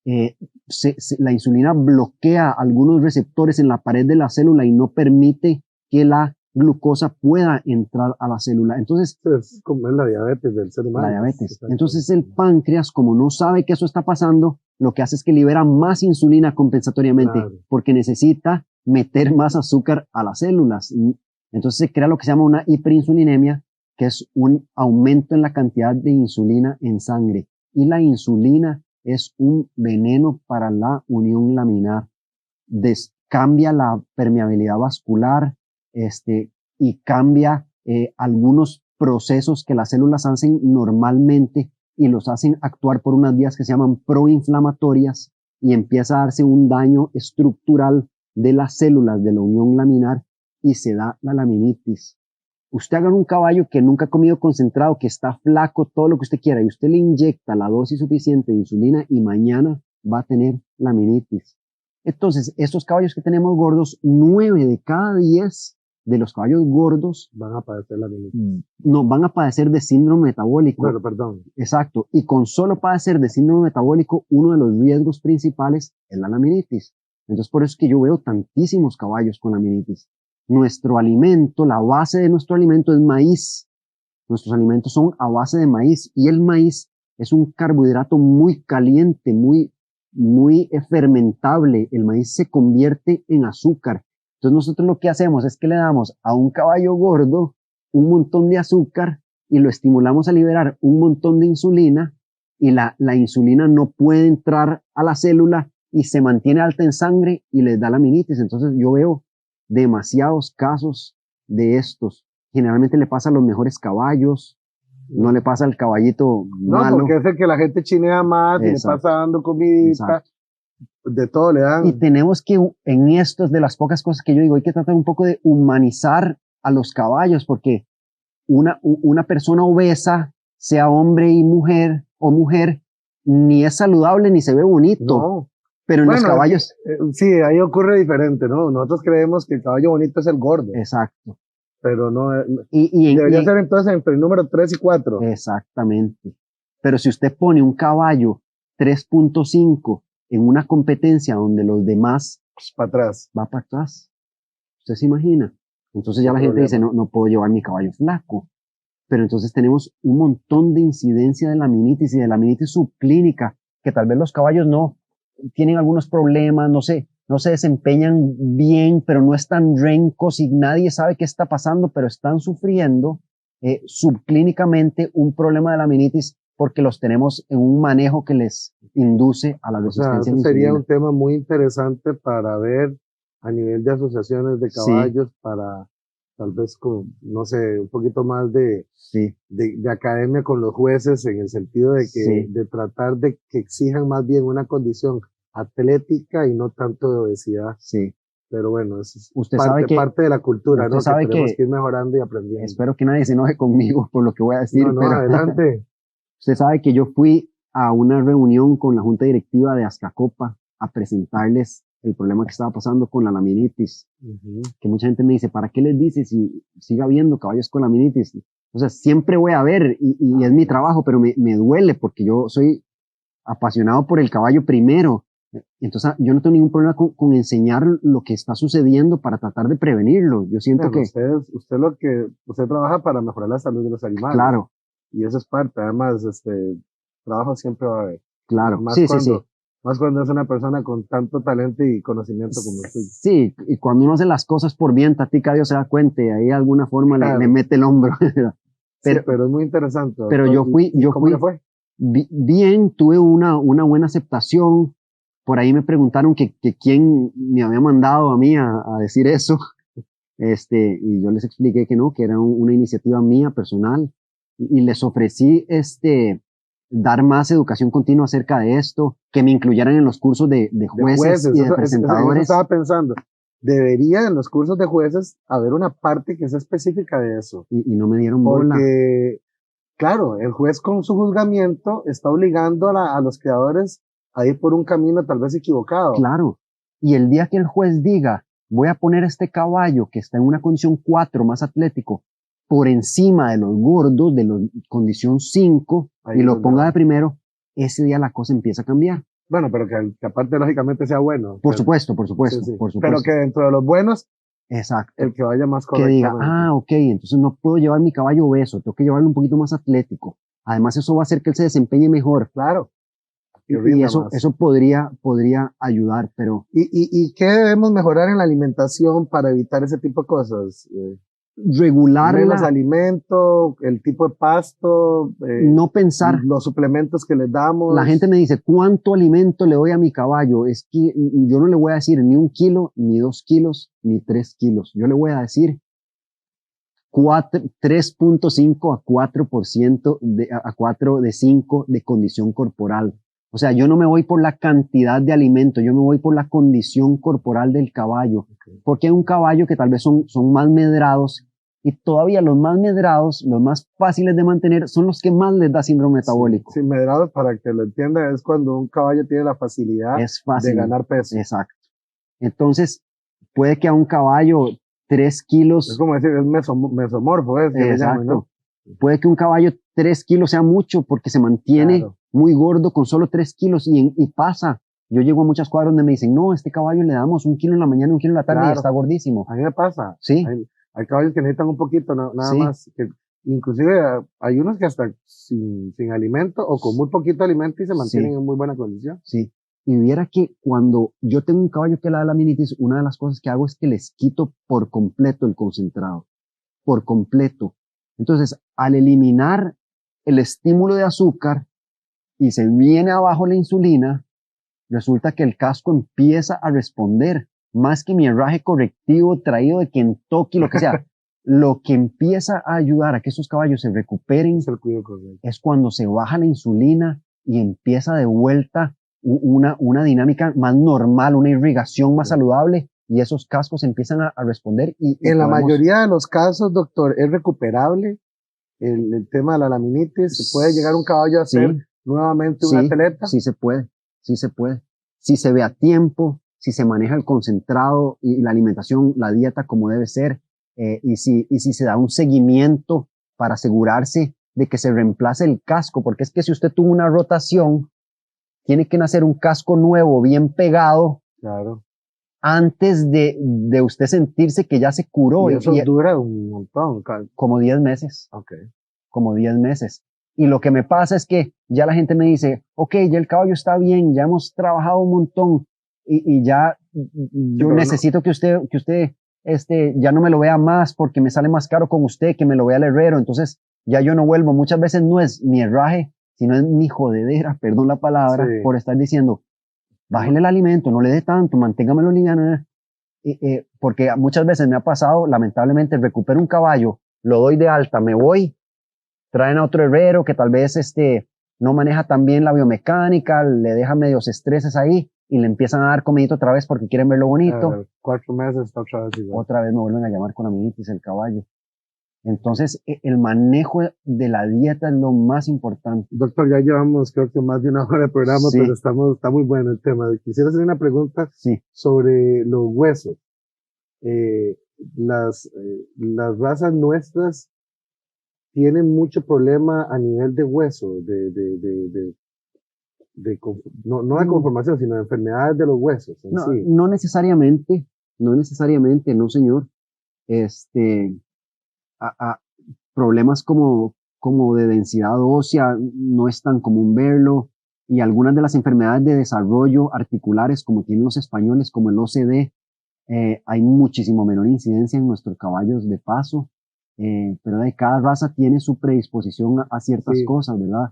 La insulina bloquea algunos receptores en la pared de la célula y no permite que la glucosa pueda entrar a la célula. Entonces, es como la diabetes del ser humano. La diabetes. Entonces el páncreas, como no sabe que eso está pasando, lo que hace es que libera más insulina compensatoriamente, porque necesita meter más azúcar a las células. Entonces se crea lo que se llama una hiperinsulinemia, que es un aumento en la cantidad de insulina en sangre. Y la insulina es un veneno para la unión laminar. Cambia la permeabilidad vascular, y cambia algunos procesos que las células hacen normalmente y los hacen actuar por unas vías que se llaman proinflamatorias, y empieza a darse un daño estructural de las células de la unión laminar y se da la laminitis. Usted haga un caballo que nunca ha comido concentrado, que está flaco, todo lo que usted quiera, y usted le inyecta la dosis suficiente de insulina y mañana va a tener laminitis. Entonces, estos caballos que tenemos gordos, 9 de cada 10 de los caballos gordos van a padecer laminitis. No, van a padecer de síndrome metabólico. Bueno, perdón. Exacto. Y con solo padecer de síndrome metabólico, uno de los riesgos principales es la laminitis. Entonces, por eso es que yo veo tantísimos caballos con laminitis. Nuestro alimento, la base de nuestro alimento es maíz. Nuestros alimentos son a base de maíz, y el maíz es un carbohidrato muy caliente, muy fermentable. El maíz se convierte en azúcar. Entonces nosotros lo que hacemos es que le damos a un caballo gordo un montón de azúcar y lo estimulamos a liberar un montón de insulina, y la insulina no puede entrar a la célula y se mantiene alta en sangre y les da laminitis. Entonces yo veo demasiados casos de estos. Generalmente le pasa a los mejores caballos, no le pasa al caballito malo. No, porque es el que la gente chinea más y le pasa dando comidita. Exacto. De todo le dan. Y tenemos que, en esto es de las pocas cosas que yo digo, hay que tratar un poco de humanizar a los caballos, porque una persona obesa, sea hombre y mujer o mujer, ni es saludable ni se ve bonito. No. Pero en los caballos... sí, ahí ocurre diferente, ¿no? Nosotros creemos que el caballo bonito es el gordo. Exacto. Pero no... debería ser entonces entre el número 3 y 4. Exactamente. Pero si usted pone un caballo 3.5 en una competencia donde los demás... Pues para atrás. Va para atrás. ¿Usted se imagina? Entonces ya la gente dice, no puedo llevar mi caballo flaco. Pero entonces tenemos un montón de incidencia de laminitis y de laminitis subclínica, que tal vez los caballos no tienen algunos problemas, no se desempeñan bien, pero no están rencos y nadie sabe qué está pasando, pero están sufriendo subclínicamente un problema de laminitis porque los tenemos en un manejo que les induce a la resistencia a la insulina. Sería un tema muy interesante para ver a nivel de asociaciones de caballos, para tal vez con, no sé, un poquito más de academia con los jueces, en el sentido de que de tratar de que exijan más bien una condición atlética y no tanto de obesidad. Sí. Pero bueno, es parte de la cultura, ¿no? Sabe que tenemos que ir mejorando y aprendiendo. Espero que nadie se enoje conmigo por lo que voy a decir. No, pero adelante. Usted sabe que yo fui a una reunión con la junta directiva de Azcacopa a presentarles el problema que estaba pasando con la laminitis. Que mucha gente me dice, ¿para qué les dices si siga habiendo caballos con laminitis? O sea, siempre voy a ver, y es mi trabajo, pero me duele porque yo soy apasionado por el caballo primero. Entonces yo no tengo ningún problema con enseñar lo que está sucediendo para tratar de prevenirlo. Yo siento que... Usted trabaja para mejorar la salud de los animales. Claro. Y eso es parte, además, trabajo siempre va a haber. Claro, más cuando es una persona con tanto talento y conocimiento como usted. Sí, y cuando uno hace las cosas por bien, tatica Dios se da cuenta y ahí de alguna forma le mete el hombro. pero es muy interesante. Pero yo fui, ¿cómo le fue? Bien, tuve una buena aceptación. Por ahí me preguntaron que quién me había mandado a mí a decir eso. Y yo les expliqué que no, que era una iniciativa mía personal y les ofrecí dar más educación continua acerca de esto, que me incluyeran en los cursos de jueces y de Eso presentadores. estaba pensando. Debería en los cursos de jueces haber una parte que sea específica de eso. Y no me dieron bola. Porque, claro, el juez con su juzgamiento está obligando a los creadores a ir por un camino tal vez equivocado. Claro. Y el día que el juez diga, voy a poner este caballo que está en una condición 4 más atlético por encima de los gordos de la condición 5 y lo ponga de primero, ese día la cosa empieza a cambiar. Bueno, pero que aparte lógicamente sea bueno. Por supuesto. Sí. Pero que dentro de los buenos, exacto, el que vaya más correctamente. Que diga, ok, entonces no puedo llevar mi caballo obeso, tengo que llevarlo un poquito más atlético. Además eso va a hacer que él se desempeñe mejor. Claro. Y eso podría ayudar, pero... ¿Y qué debemos mejorar en la alimentación para evitar ese tipo de cosas? Regular menos alimento, el tipo de pasto, no pensar los suplementos que les damos. La gente me dice, ¿cuánto alimento le doy a mi caballo? Es que yo no le voy a decir ni 1 kilo, ni 2 kilos, ni 3 kilos. Yo le voy a decir 3.5 a 4% a 4 de 5 de condición corporal. O sea, yo no me voy por la cantidad de alimento, yo me voy por la condición corporal del caballo. Okay. Porque hay un caballo que tal vez son más medrados y todavía los más medrados, los más fáciles de mantener, son los que más les da síndrome metabólico. Sí, medrados, para que lo entienda, es cuando un caballo tiene la facilidad de ganar peso. Exacto. Entonces, puede que a un caballo 3 kilos... Es como decir, es mesomorfo, exacto. ¿No? Puede que un caballo 3 kilos sea mucho porque se mantiene muy gordo con solo 3 kilos y pasa. Yo llego a muchas cuadras donde me dicen, no, este caballo le damos 1 kilo en la mañana, 1 kilo en la tarde y está gordísimo. A mí me pasa. Sí. Hay caballos que necesitan un poquito, nada más. Que, inclusive hay unos que hasta sin alimento o con muy poquito alimento y se mantienen en muy buena condición. Sí. Y viera que cuando yo tengo un caballo que le da laminitis, una de las cosas que hago es que les quito por completo el concentrado. Por completo. Entonces, al eliminar el estímulo de azúcar y se viene abajo la insulina, resulta que el casco empieza a responder más que mi herraje correctivo traído de Kentucky, lo que sea. Lo que empieza a ayudar a que esos caballos se recuperen es cuando se baja la insulina y empieza de vuelta una dinámica más normal, una irrigación más saludable, y esos cascos empiezan a responder. Y en la mayoría de los casos, doctor, es recuperable el tema de la laminitis. ¿Se puede llegar un caballo a ser nuevamente un atleta? Sí se puede. Si se ve a tiempo, si se maneja el concentrado y la alimentación, la dieta como debe ser, y si se da un seguimiento para asegurarse de que se reemplace el casco, porque es que si usted tuvo una rotación, tiene que nacer un casco nuevo, bien pegado, antes de usted sentirse que ya se curó. Y eso dura un montón. Como 10 meses. Okay. Como 10 meses. Y lo que me pasa es que ya la gente me dice, ok, ya el caballo está bien, ya hemos trabajado un montón, y ya yo necesito que usted ya no me lo vea más porque me sale más caro con usted que me lo vea el herrero, entonces ya yo no vuelvo. Muchas veces no es mi herraje, sino es mi jodedera, perdón la palabra, por estar diciendo, bájele el alimento, no le dé tanto, manténgamelo liviano, porque muchas veces me ha pasado, lamentablemente, recupero un caballo, lo doy de alta, me voy, traen a otro herrero que tal vez no maneja tan bien la biomecánica, le deja medios estreses ahí y le empiezan a dar comidito otra vez porque quieren verlo bonito. 4 meses está otra vez igual. Otra vez me vuelven a llamar con aminitis el caballo. Entonces, el manejo de la dieta es lo más importante. Doctor, ya llevamos creo que más de 1 hora de programa, pero está muy bueno el tema. Quisiera hacer una pregunta sobre los huesos. Las razas nuestras tienen mucho problema a nivel de hueso, no de conformación, sino de enfermedades de los huesos. No necesariamente, no señor. Problemas como de densidad ósea no es tan común verlo, y algunas de las enfermedades de desarrollo articulares como tienen los españoles, como el OCD, hay muchísimo menor incidencia en nuestros caballos de paso, pero cada raza tiene su predisposición a ciertas cosas, ¿verdad?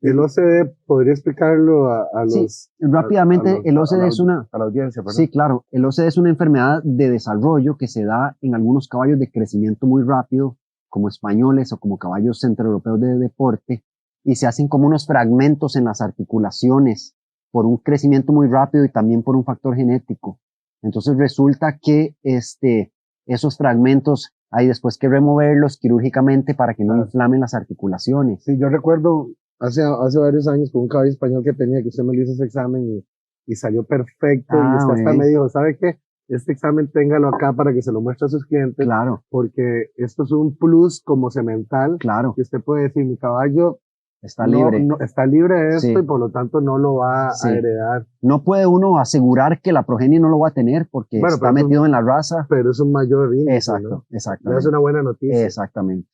El OCD, ¿podría explicarlo a Sí, los... rápidamente, el OCD es una... A la audiencia, perdón. Sí, claro, el OCD es una enfermedad de desarrollo que se da en algunos caballos de crecimiento muy rápido, como españoles o como caballos centroeuropeos de deporte, y se hacen como unos fragmentos en las articulaciones por un crecimiento muy rápido y también por un factor genético. Entonces resulta que esos fragmentos hay después que removerlos quirúrgicamente para que no inflamen las articulaciones. Sí, yo recuerdo hace varios años con un caballo español que tenía, que usted me le hizo ese examen y salió perfecto, y usted hasta me dijo, ¿sabe qué? Este examen téngalo acá para que se lo muestre a sus clientes. Claro. Porque esto es un plus como semental. Claro. Que usted puede decir, mi caballo está libre. Está libre de esto, sí. Y por lo tanto no lo va a heredar. No puede uno asegurar que la progenie no lo va a tener porque está metido en la raza. Pero es un mayor índice, exacto, ¿no? exactamente. Es una buena noticia. Exactamente.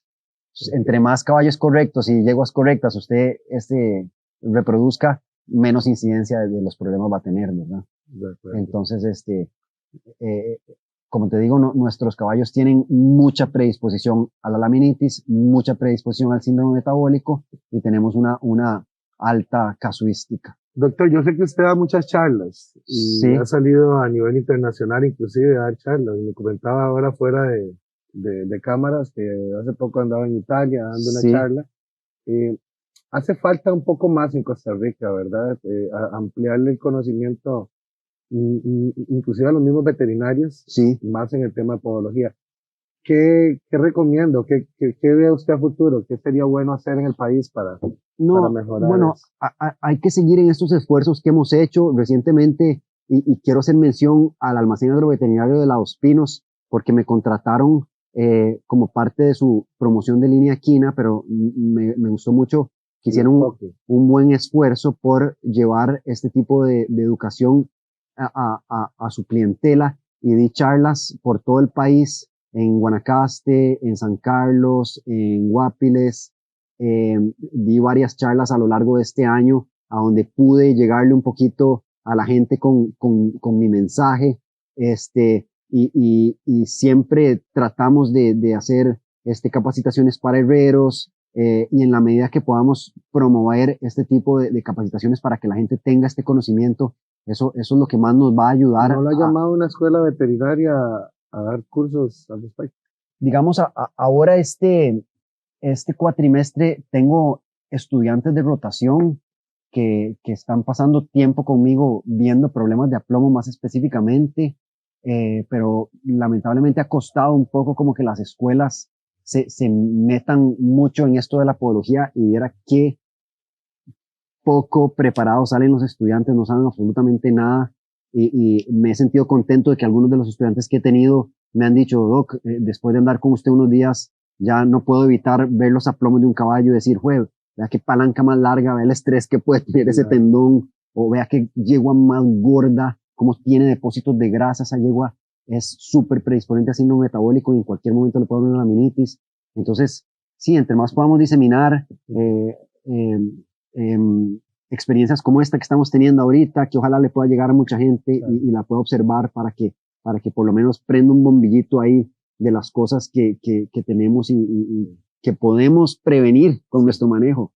Entre más caballos correctos y yeguas correctas usted reproduzca, menos incidencia de los problemas va a tener, ¿verdad? Entonces, como te digo, nuestros caballos tienen mucha predisposición a la laminitis, mucha predisposición al síndrome metabólico y tenemos una alta casuística. Doctor, yo sé que usted da muchas charlas y ha salido a nivel internacional inclusive a dar charlas. Me comentaba ahora fuera de cámaras que hace poco andaba en Italia dando una charla. Hace falta un poco más en Costa Rica, ¿verdad? Ampliarle el conocimiento inclusive a los mismos veterinarios, más en el tema de podología. ¿Qué recomiendo? ¿Qué ve usted a futuro? ¿Qué sería bueno hacer en el país para mejorar? Bueno, hay que seguir en estos esfuerzos que hemos hecho recientemente y quiero hacer mención al almacén agroveterinario de Los Pinos porque me contrataron como parte de su promoción de línea equina, pero me gustó mucho que hicieron un buen esfuerzo por llevar este tipo de educación a su clientela y di charlas por todo el país, en Guanacaste, en San Carlos, en Guapiles, di varias charlas a lo largo de este año, a donde pude llegarle un poquito a la gente con mi mensaje, y siempre tratamos de hacer capacitaciones para herreros, y en la medida que podamos promover este tipo de capacitaciones para que la gente tenga este conocimiento, eso es lo que más nos va a ayudar. ¿No lo ha llamado una escuela veterinaria a dar cursos al respecto? Digamos, ahora este cuatrimestre tengo estudiantes de rotación que están pasando tiempo conmigo viendo problemas de aplomo más específicamente, pero lamentablemente ha costado un poco como que las escuelas se metan mucho en esto de la podología y viera qué poco preparados salen los estudiantes, no saben absolutamente nada, y me he sentido contento de que algunos de los estudiantes que he tenido me han dicho, Doc, después de andar con usted unos días, ya no puedo evitar ver los aplomos de un caballo y decir, vea qué palanca más larga, vea el estrés que puede tener ese tendón, o vea qué yegua más gorda, cómo tiene depósitos de grasa esa yegua, es súper predisponente a síndrome metabólico y en cualquier momento le puede dar una laminitis. Entonces, sí, entre más podamos diseminar experiencias como esta que estamos teniendo ahorita, que ojalá le pueda llegar a mucha gente y la pueda observar para que por lo menos prenda un bombillito ahí de las cosas que tenemos y que podemos prevenir con nuestro manejo.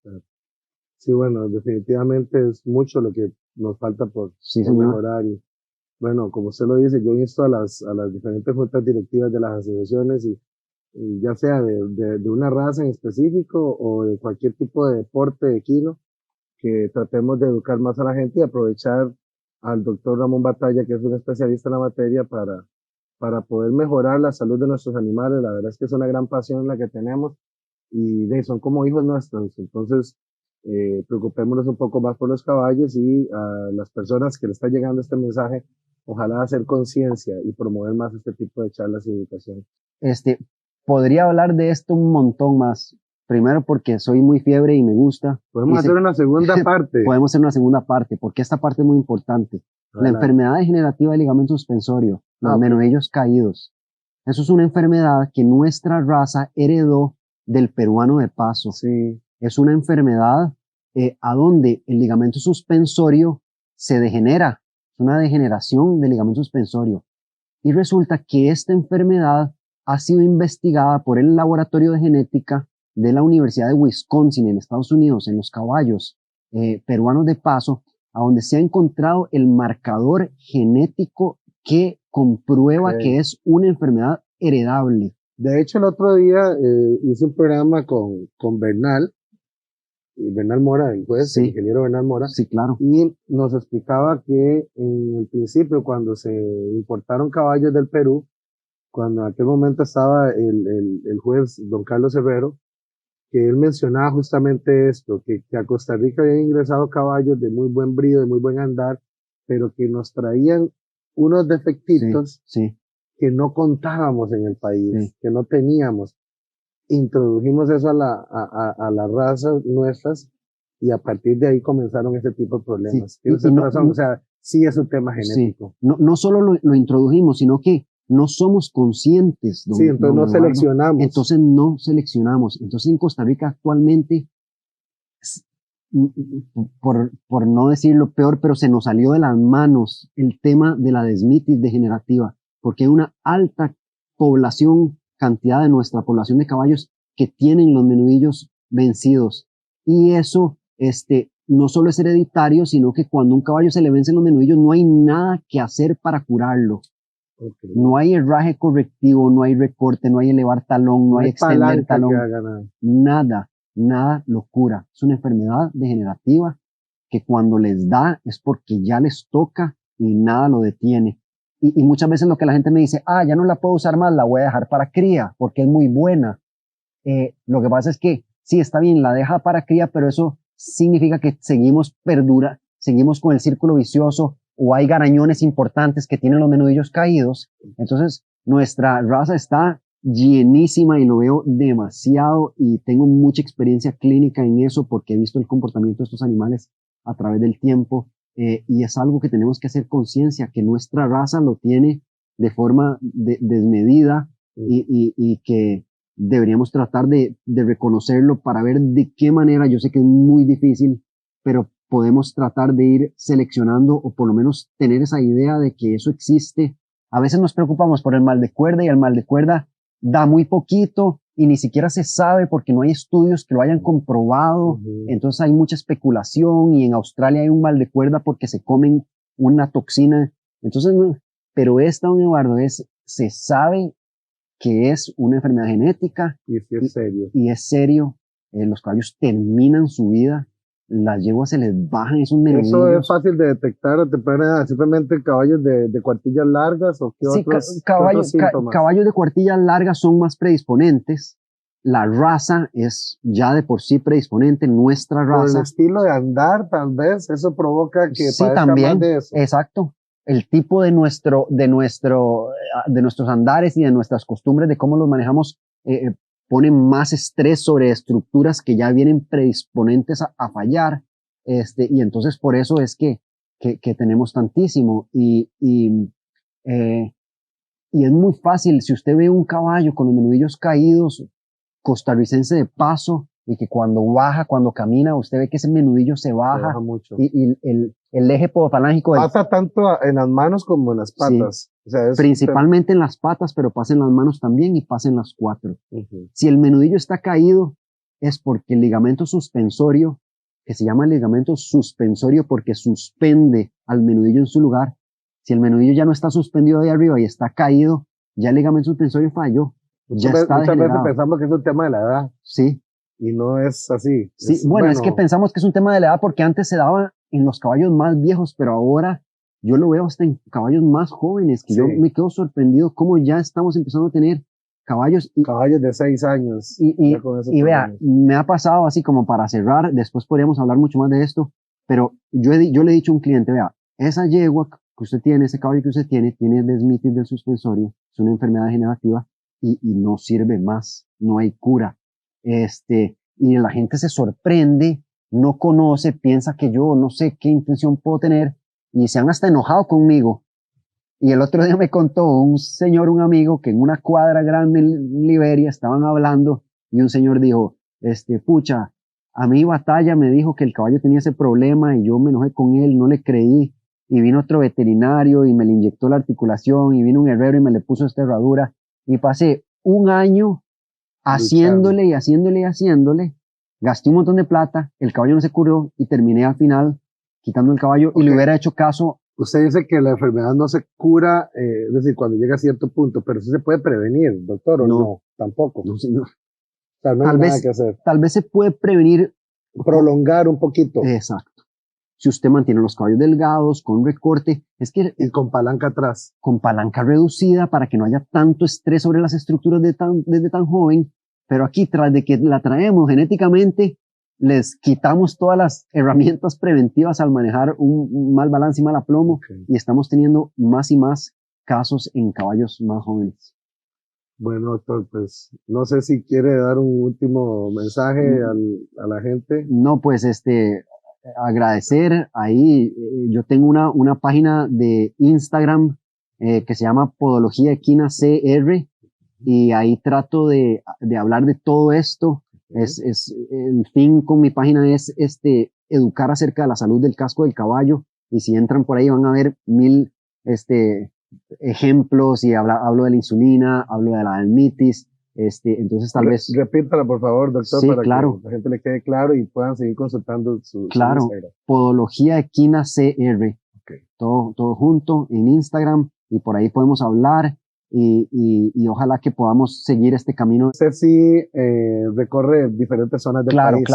Sí, bueno, definitivamente es mucho lo que nos falta por mejorar. Y, bueno, como usted lo dice, yo insto a las diferentes juntas directivas de las asociaciones y ya sea de una raza en específico o de cualquier tipo de deporte equino, que tratemos de educar más a la gente y aprovechar al doctor Ramón Batalla, que es un especialista en la materia, para poder mejorar la salud de nuestros animales. La verdad es que es una gran pasión la que tenemos y son como hijos nuestros. Entonces, preocupémonos un poco más por los caballos y a las personas que le está llegando este mensaje, ojalá hacer conciencia y promover más este tipo de charlas y educación. Podría hablar de esto un montón más. Primero porque soy muy fiebre y me gusta. Podemos hacer una segunda parte. Podemos hacer una segunda parte porque esta parte es muy importante. La enfermedad degenerativa del ligamento suspensorio, los menovellos caídos. Eso es una enfermedad que nuestra raza heredó del peruano de paso. Sí. Es una enfermedad a donde el ligamento suspensorio se degenera. Es una degeneración del ligamento suspensorio. Y resulta que esta enfermedad ha sido investigada por el laboratorio de genética de la Universidad de Wisconsin en Estados Unidos, en los caballos, peruanos de paso, a donde se ha encontrado el marcador genético que comprueba que es una enfermedad heredable. De hecho, el otro día hice un programa con Bernal Mora, el juez, Sí. el ingeniero Bernal Mora, Sí, claro. y nos explicaba que en el principio, cuando se importaron caballos del Perú, cuando en aquel momento estaba el juez don Carlos Herrero, que él mencionaba justamente esto, que a Costa Rica habían ingresado caballos de muy buen brío, de muy buen andar, pero que nos traían unos defectitos Sí. que no contábamos en el país, Sí. que no teníamos. Introdujimos eso a las razas nuestras y a partir de ahí comenzaron ese tipo de problemas. Sí. Tiene usted razón, o sea, sí es un tema genético. Sí. No solo lo introdujimos, sino que no somos conscientes. Sí, entonces no seleccionamos. Entonces no seleccionamos. Entonces en Costa Rica actualmente, por no decir lo peor, pero se nos salió de las manos el tema de la desmitis degenerativa, porque hay una alta cantidad de nuestra población de caballos que tienen los menudillos vencidos. Y eso, no solo es hereditario, sino que cuando un caballo se le vencen los menudillos, no hay nada que hacer para curarlo. Okay. No hay herraje correctivo, no hay recorte, no hay elevar talón, no hay extender talón. Nada lo cura. Es una enfermedad degenerativa que cuando les da es porque ya les toca y nada lo detiene. Y muchas veces lo que la gente me dice, ya no la puedo usar más, la voy a dejar para cría porque es muy buena. Lo que pasa es que sí, está bien, la deja para cría, pero eso significa que seguimos con el círculo vicioso, o hay garañones importantes que tienen los menudillos caídos. Entonces, nuestra raza está llenísima y lo veo demasiado y tengo mucha experiencia clínica en eso porque he visto el comportamiento de estos animales a través del tiempo, y es algo que tenemos que hacer conciencia, que nuestra raza lo tiene de forma desmedida y que deberíamos tratar de reconocerlo para ver de qué manera. Yo sé que es muy difícil, pero podemos tratar de ir seleccionando o por lo menos tener esa idea de que eso existe. A veces nos preocupamos por el mal de cuerda y el mal de cuerda da muy poquito y ni siquiera se sabe porque no hay estudios que lo hayan comprobado. Entonces hay mucha especulación y en Australia hay un mal de cuerda porque se comen una toxina. Entonces, no, pero don Eduardo, se sabe que es una enfermedad genética y es serio. Y es serio. Los caballos terminan su vida, las yeguas se les bajan esos menudillos. ¿Eso es fácil de detectar a temprana edad? ¿Simplemente caballos de cuartillas largas o qué otros síntomas? Caballos de cuartillas largas son más predisponentes. La raza es ya de por sí predisponente. Nuestra raza. Por el estilo de andar, tal vez, eso provoca que sí, también, más de eso. Exacto. El tipo de nuestros andares y de nuestras costumbres, de cómo los manejamos, ponen más estrés sobre estructuras que ya vienen predisponentes a fallar, y entonces por eso es que tenemos tantísimo, y es muy fácil. Si usted ve un caballo con los menudillos caídos, costarricense de paso, y que cuando camina, usted ve que ese menudillo se baja mucho. Y el eje podofalángico pasa tanto en las manos como en las patas. Sí, o sea, principalmente en las patas, pero pasa en las manos también y pasa en las cuatro. Si el menudillo está caído, es porque el ligamento suspensorio, que se llama ligamento suspensorio porque suspende al menudillo en su lugar, si el menudillo ya no está suspendido de arriba y está caído, ya el ligamento suspensorio falló. Muchas veces pensamos que es un tema de la edad. Sí. Y no es así. Sí, bueno, es que pensamos que es un tema de la edad porque antes se daba en los caballos más viejos, pero ahora yo lo veo hasta en caballos más jóvenes, que yo me quedo sorprendido cómo ya estamos empezando a tener caballos de 6 años. Y vea, me ha pasado así como para cerrar, después podríamos hablar mucho más de esto, pero yo le he dicho a un cliente, vea, esa yegua que usted tiene, ese caballo que usted tiene desmitis del suspensorio, es una enfermedad degenerativa y no sirve más, no hay cura. Y la gente se sorprende, no conoce, piensa que yo no sé qué intención puedo tener y se han hasta enojado conmigo. Y el otro día me contó un señor, un amigo, que en una cuadra grande en Liberia estaban hablando y un señor dijo, pucha, a mí Batalla me dijo que el caballo tenía ese problema y yo me enojé con él, no le creí, y vino otro veterinario y me le inyectó la articulación y vino un herrero y me le puso esta herradura y pasé un año haciéndole, gasté un montón de plata, el caballo no se curó y terminé al final quitando el caballo y le hubiera hecho caso. Usted dice que la enfermedad no se cura, es decir, cuando llega a cierto punto, pero sí se puede prevenir, doctor, ¿o no? Tampoco. No, señor. O sea, no hay nada que hacer. Tal vez se puede prevenir. Prolongar un poquito. Exacto. Si usted mantiene los caballos delgados, con recorte, es que... Y con palanca atrás. Con palanca reducida para que no haya tanto estrés sobre las estructuras desde tan joven, pero aquí, tras de que la traemos genéticamente, les quitamos todas las herramientas preventivas al manejar un mal balance y mal aplomo, y estamos teniendo más y más casos en caballos más jóvenes. Bueno, doctor, pues no sé si quiere dar un último mensaje a la gente. No, pues agradecer ahí. Yo tengo una página de Instagram que se llama Podología Equina CR, y ahí trato de hablar de todo esto. El fin con mi página es educar acerca de la salud del casco del caballo, y si entran por ahí van a ver 1000 ejemplos, y hablo de la insulina, hablo de la dermitis, entonces tal vez... Repítala, por favor, doctor, sí, para claro, que la gente le quede claro y puedan seguir consultando su Instagram. Podología Equina CR, todo junto en Instagram, y por ahí podemos hablar, y ojalá que podamos seguir este camino. Usted sí recorre diferentes zonas del país.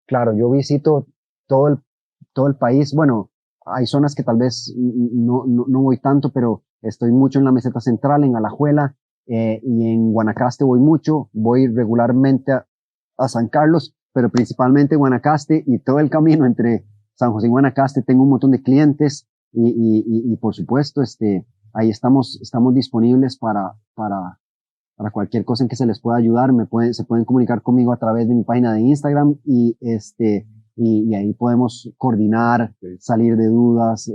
Claro, yo visito todo el país. Bueno, hay zonas que tal vez no voy tanto, pero estoy mucho en la meseta central, en Alajuela, y en Guanacaste voy regularmente a San Carlos, pero principalmente Guanacaste, y todo el camino entre San José y Guanacaste tengo un montón de clientes, y por supuesto, ahí estamos disponibles para cualquier cosa en que se les pueda ayudar. Se pueden comunicar conmigo a través de mi página de Instagram, y ahí podemos coordinar, salir de dudas,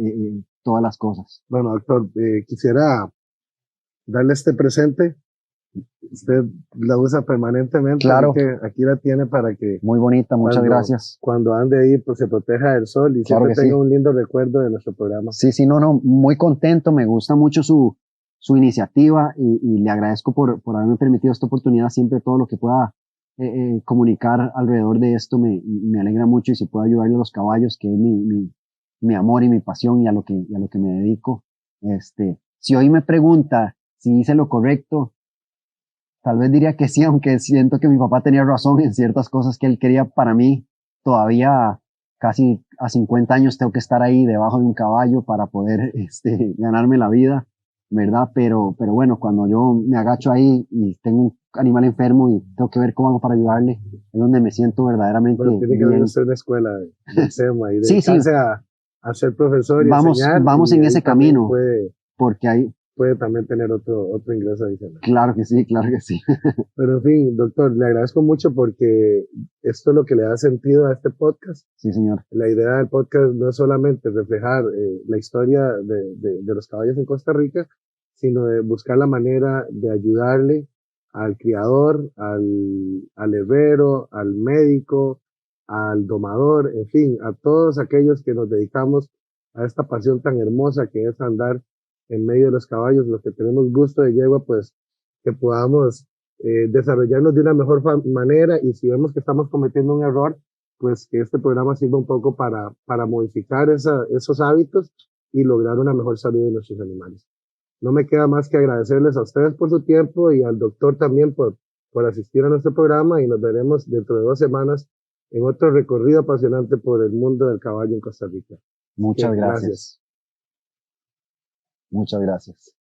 todas las cosas. Bueno, doctor, quisiera darle este presente. Usted la usa permanentemente. Claro. Que aquí la tiene para que... Muy bonita, muchas gracias. Cuando ande ahí, pues se proteja del sol y claro, siempre tenga un lindo recuerdo de nuestro programa. Sí, no, muy contento, me gusta mucho su iniciativa, y le agradezco por haberme permitido esta oportunidad. Siempre todo lo que pueda comunicar alrededor de esto me alegra mucho, y si puedo ayudarle a los caballos, que es mi amor y mi pasión, y a lo que me dedico. Si hoy me pregunta si hice lo correcto, tal vez diría que sí, aunque siento que mi papá tenía razón en ciertas cosas que él quería para mí. Todavía casi a 50 años tengo que estar ahí debajo de un caballo para poder ganarme la vida, ¿verdad? Pero bueno, cuando yo me agacho ahí y tengo un animal enfermo y tengo que ver cómo hago para ayudarle, es donde me siento verdaderamente bien. Tiene que haber usted una escuela de SEMA y dedicarse a ser profesor y enseñar. Vamos en ese camino, porque hay... puede también tener otro ingreso adicional. Claro que sí. Pero en fin, doctor, le agradezco mucho porque esto es lo que le da sentido a este podcast. Sí, señor. La idea del podcast no es solamente reflejar la historia de los caballos en Costa Rica, sino de buscar la manera de ayudarle al criador, al herrero, al médico, al domador, en fin, a todos aquellos que nos dedicamos a esta pasión tan hermosa que es andar en medio de los caballos, los que tenemos gusto de yegua, pues que podamos desarrollarnos de una mejor manera, y si vemos que estamos cometiendo un error, pues que este programa sirva un poco para modificar esos hábitos y lograr una mejor salud de nuestros animales. No me queda más que agradecerles a ustedes por su tiempo, y al doctor también por asistir a nuestro programa, y nos veremos dentro de 2 semanas en otro recorrido apasionante por el mundo del caballo en Costa Rica. Muchas gracias. Muchas gracias.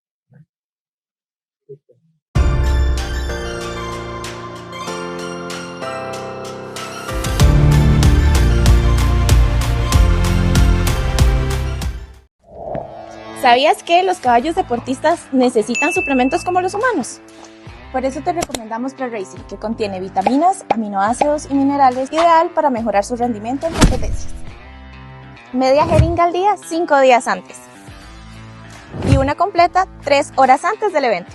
¿Sabías que los caballos deportistas necesitan suplementos como los humanos? Por eso te recomendamos Pre-Racing, que contiene vitaminas, aminoácidos y minerales, ideal para mejorar su rendimiento en competencias. Media jeringa al día 5 días antes, y una completa 3 horas antes del evento.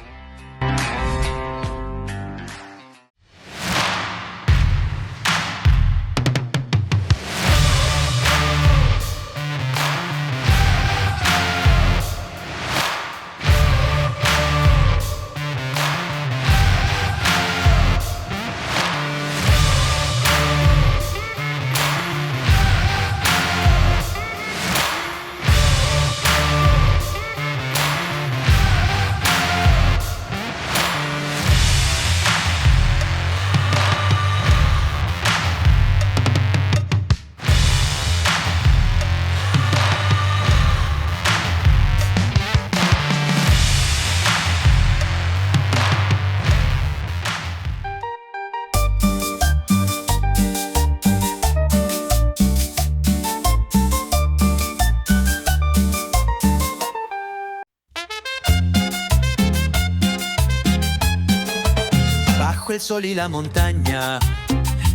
sol y la montaña,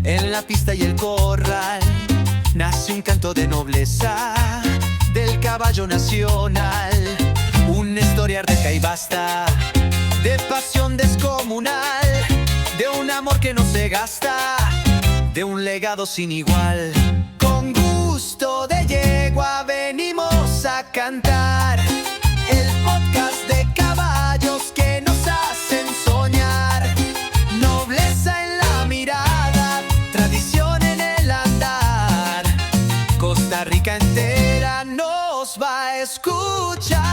en la pista y el corral, nace un canto de nobleza del caballo nacional. Una historia rica y vasta, de pasión descomunal, de un amor que no se gasta, de un legado sin igual. Con gusto de yegua venimos a cantar el podcast de caballos que nos hacen soñar. Nobleza en la mirada, tradición en el andar. Costa Rica entera nos va a escuchar.